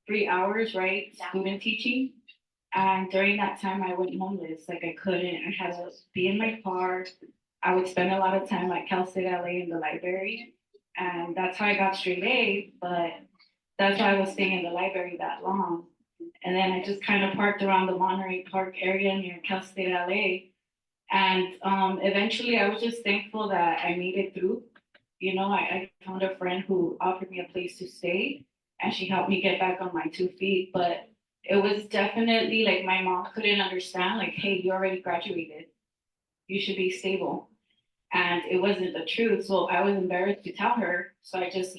3 hours, right? Yeah. Student teaching. And during that time I went homeless. Like I couldn't, I had to be in my car. I would spend a lot of time at Cal State LA in the library. And that's how I got straight A, but that's why I was staying in the library that long. And then I just kind of parked around the Monterey Park area near Cal State LA. And eventually I was just thankful that I made it through. You know, I found a friend who offered me a place to stay and she helped me get back on my 2 feet. But it was definitely like my mom couldn't understand, like, hey, you already graduated. You should be stable. And it wasn't the truth. So I was embarrassed to tell her. So I just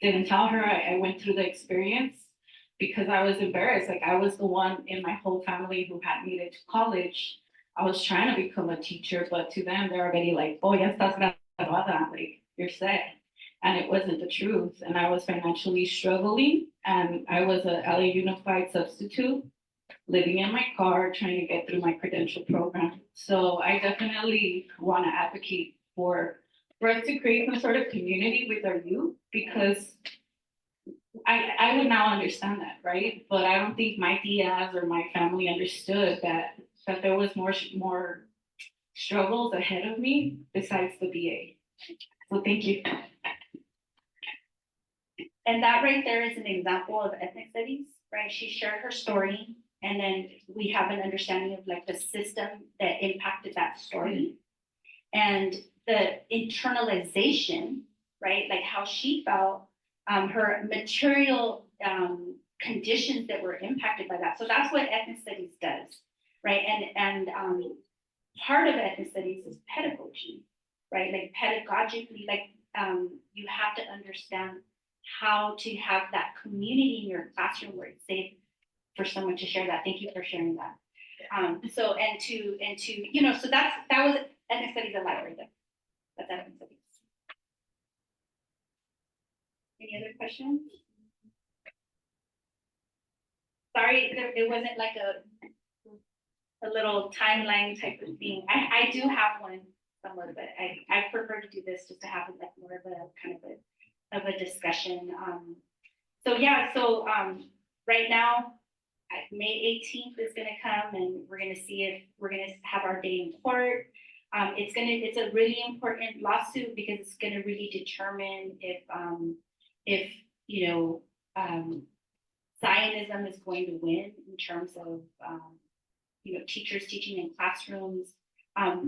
didn't tell her. I went through the experience because I was embarrassed. Like I was the one in my whole family who had made it to college. I was trying to become a teacher, but to them, they're already like, oh, ya estás graduada, like you're set. And it wasn't the truth. And I was financially struggling. And I was a LA Unified substitute living in my car, trying to get through my credential program. So I definitely want to advocate for us to create some sort of community with our youth because I would now understand that, right? But I don't think my tias or my family understood that there was more struggles ahead of me besides the BA. So thank you. And that right there is an example of ethnic studies, right? She shared her story, and then we have an understanding of like the system that impacted that story and the internalization, right? Like how she felt, her material conditions that were impacted by that. So that's what ethnic studies does, right? And part of ethnic studies is pedagogy, right? Like pedagogically, like you have to understand how to have that community in your classroom where it's safe for someone to share that. Thank you for sharing that. So and to you know, so that was ethnic studies alive right there. That's ethnic studies. Any other questions? Sorry, it wasn't like a little timeline type of thing. I do have one somewhat, but I prefer to do this just to have like more of a kind of a discussion. So yeah, so right now, May 18th is gonna come and we're gonna see if we're gonna have our day in court. It's a really important lawsuit because it's gonna really determine if you know, Zionism is going to win in terms of, you know, teachers teaching in classrooms. I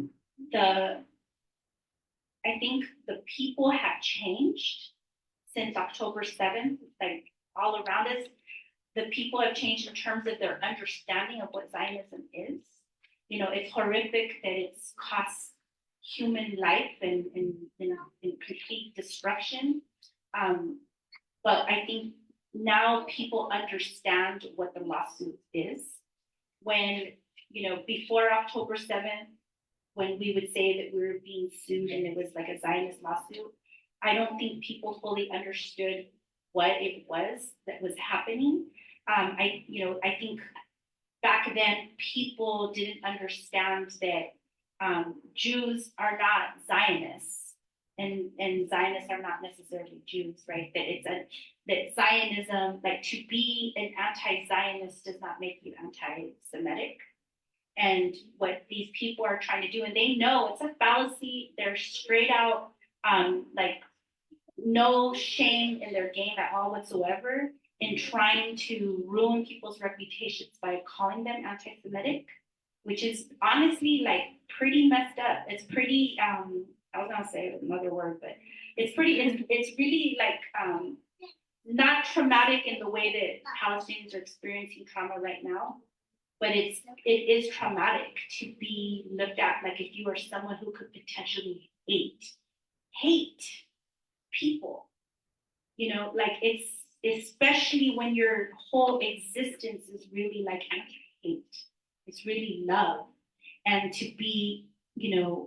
think the people have changed since October 7th, like all around us. The people have changed in terms of their understanding of what Zionism is. You know, it's horrific that it's cost human life and complete destruction. But I think now people understand what the lawsuit is. When, you know, before October 7th, when we would say that we were being sued and it was like a Zionist lawsuit, I don't think people fully understood what it was that was happening. I think back then people didn't understand that Jews are not Zionists and Zionists are not necessarily Jews, right? That Zionism, like to be an anti-Zionist does not make you anti-Semitic. And what these people are trying to do, and they know it's a fallacy, they're straight out, like no shame in their game at all whatsoever in trying to ruin people's reputations by calling them anti-Semitic, which is honestly like pretty messed up. It's pretty, I was gonna say another word, but it's really like not traumatic in the way that Palestinians are experiencing trauma right now, but it is traumatic to be looked at like if you are someone who could potentially hate people, you know, like it's especially when your whole existence is really like anti-hate, it's really love, and to be, you know,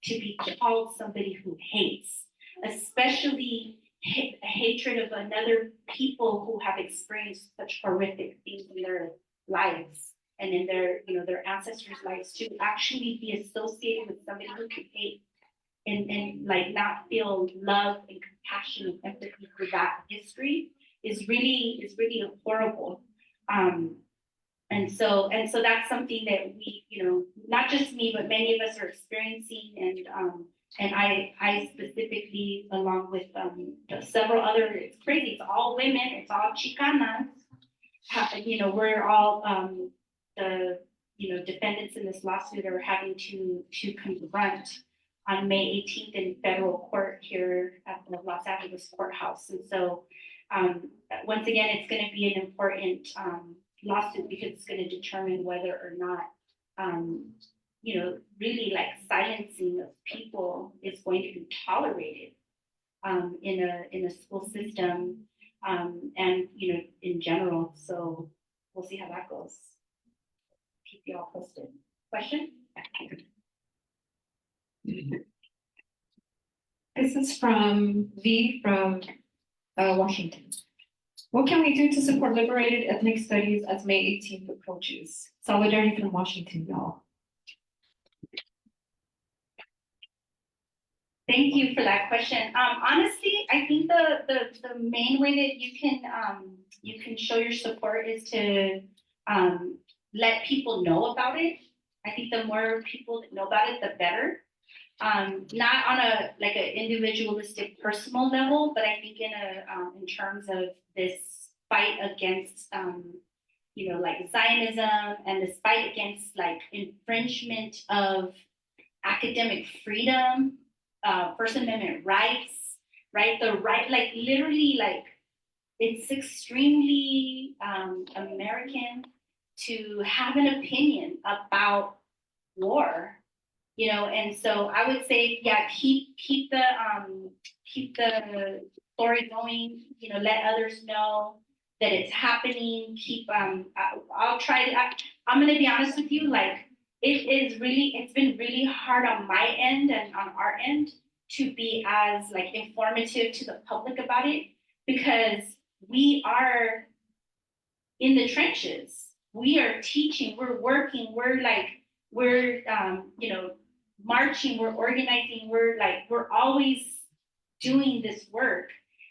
to be called somebody who hates, especially hatred of another people who have experienced such horrific things in their lives and in their, you know, their ancestors' lives, to actually be associated with somebody who can hate and like not feel love and compassion and empathy for that history is really horrible. And so that's something that we, you know, not just me, but many of us are experiencing. And I specifically, along with several other, it's crazy, it's all women, it's all Chicanas. You know, we're all the, you know, defendants in this lawsuit are having to confront on May 18th in federal court here at the Los Angeles courthouse. And so, once again, it's going to be an important lawsuit because it's going to determine whether or not, really like silencing of people is going to be tolerated in a school system and in general. So we'll see how that goes. Keep you all posted. Question? This is from V from Washington. What can we do to support liberated ethnic studies as May 18th approaches? Solidarity from Washington, y'all. Thank you for that question. Honestly, I think the main way that you can show your support is to let people know about it. I think the more people that know about it, the better. Not on a like an individualistic personal level, but I think in terms of this fight against like Zionism and this fight against like infringement of academic freedom, First Amendment rights, right? The right, like literally, like it's extremely American to have an opinion about war, and so I would say, yeah, keep the story going, let others know that it's happening. I'll try to, I'm gonna be honest with you, like it's been really hard on my end and on our end to be as like informative to the public about it because we are in the trenches. We are teaching, we're working, we're marching, we're organizing, we're always doing this work.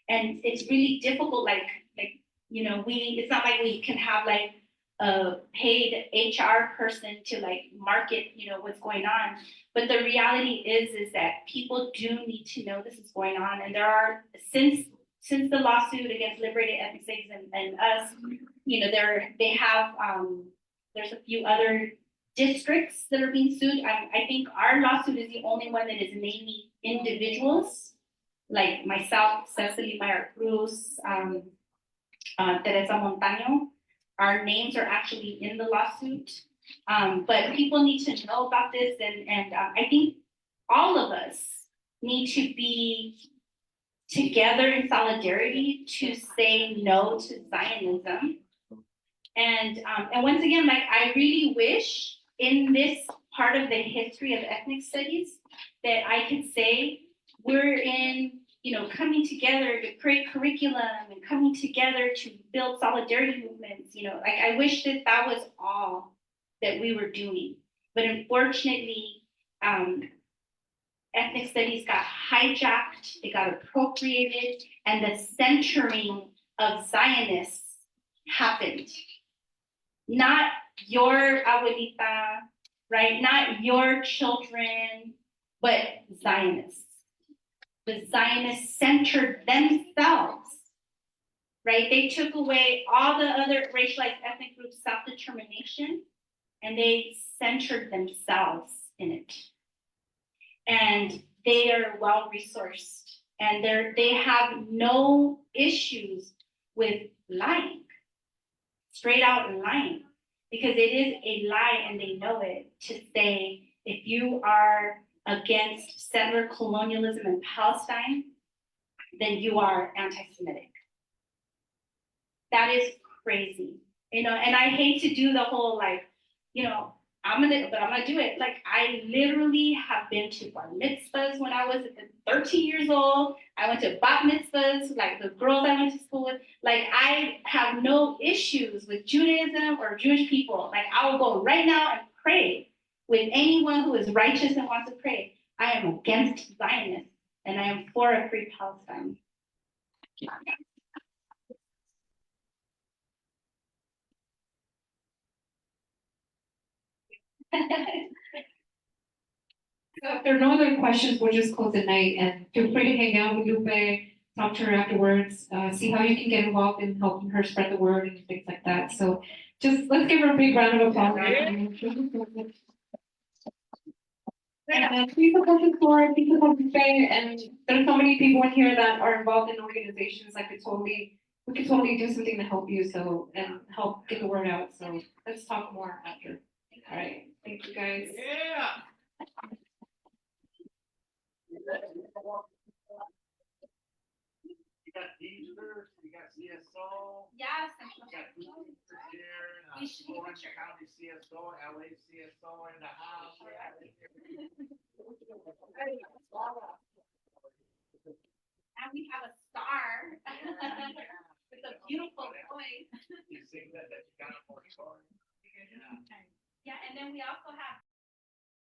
And it's really difficult, it's not like we can have like a paid HR person to like market, what's going on. But the reality is that people do need to know this is going on. And there are, since the lawsuit against liberated ethnic studies and us, there's a few other districts that are being sued. I think our lawsuit is the only one that is naming individuals, like myself, Cecily Meyer Cruz, Teresa Montaño. Our names are actually in the lawsuit. But people need to know about this, and I think all of us need to be together in solidarity to say no to Zionism. And once again, like I really wish in this part of the history of ethnic studies that I could say we're in, coming together to create curriculum and coming together to build solidarity movements, like I wish that was all that we were doing. But unfortunately, ethnic studies got hijacked, it got appropriated, and the centering of Zionists happened. Not your abuelita, right? Not your children, but Zionists. The Zionists centered themselves, right? They took away all the other racialized ethnic groups' self-determination, and they centered themselves in it. And they are well-resourced, and they have no issues with lying, straight out lying, because it is a lie and they know it, to say if you are against settler colonialism in Palestine, then you are anti-Semitic. That is crazy, and I hate to do the whole I'm gonna do it. Like I literally have been to bar mitzvahs when I was 13 years old. I went to bat mitzvahs, like the girls I went to school with. Like I have no issues with Judaism or Jewish people. Like I will go right now and pray with anyone who is righteous and wants to pray. I am against Zionists and I am for a free Palestine. So if there are no other questions, we'll just close the night and feel free to hang out with Lupe, talk to her afterwards, see how you can get involved in helping her spread the word and things like that. So just let's give her a big round of applause. And please support the store, please support the fair, and there's so many people in here that are involved in organizations that we could totally do something to help you, so, and help get the word out, so let's talk more after. All right, thank you guys. Yeah. You got Deezer, you got CSO, Yes. you got Deezer here, You should be Orange sure. County CSO, LA CSO in the house. And we have a star with a beautiful voice. You sing that Chicana for sure. Yeah, and then we also have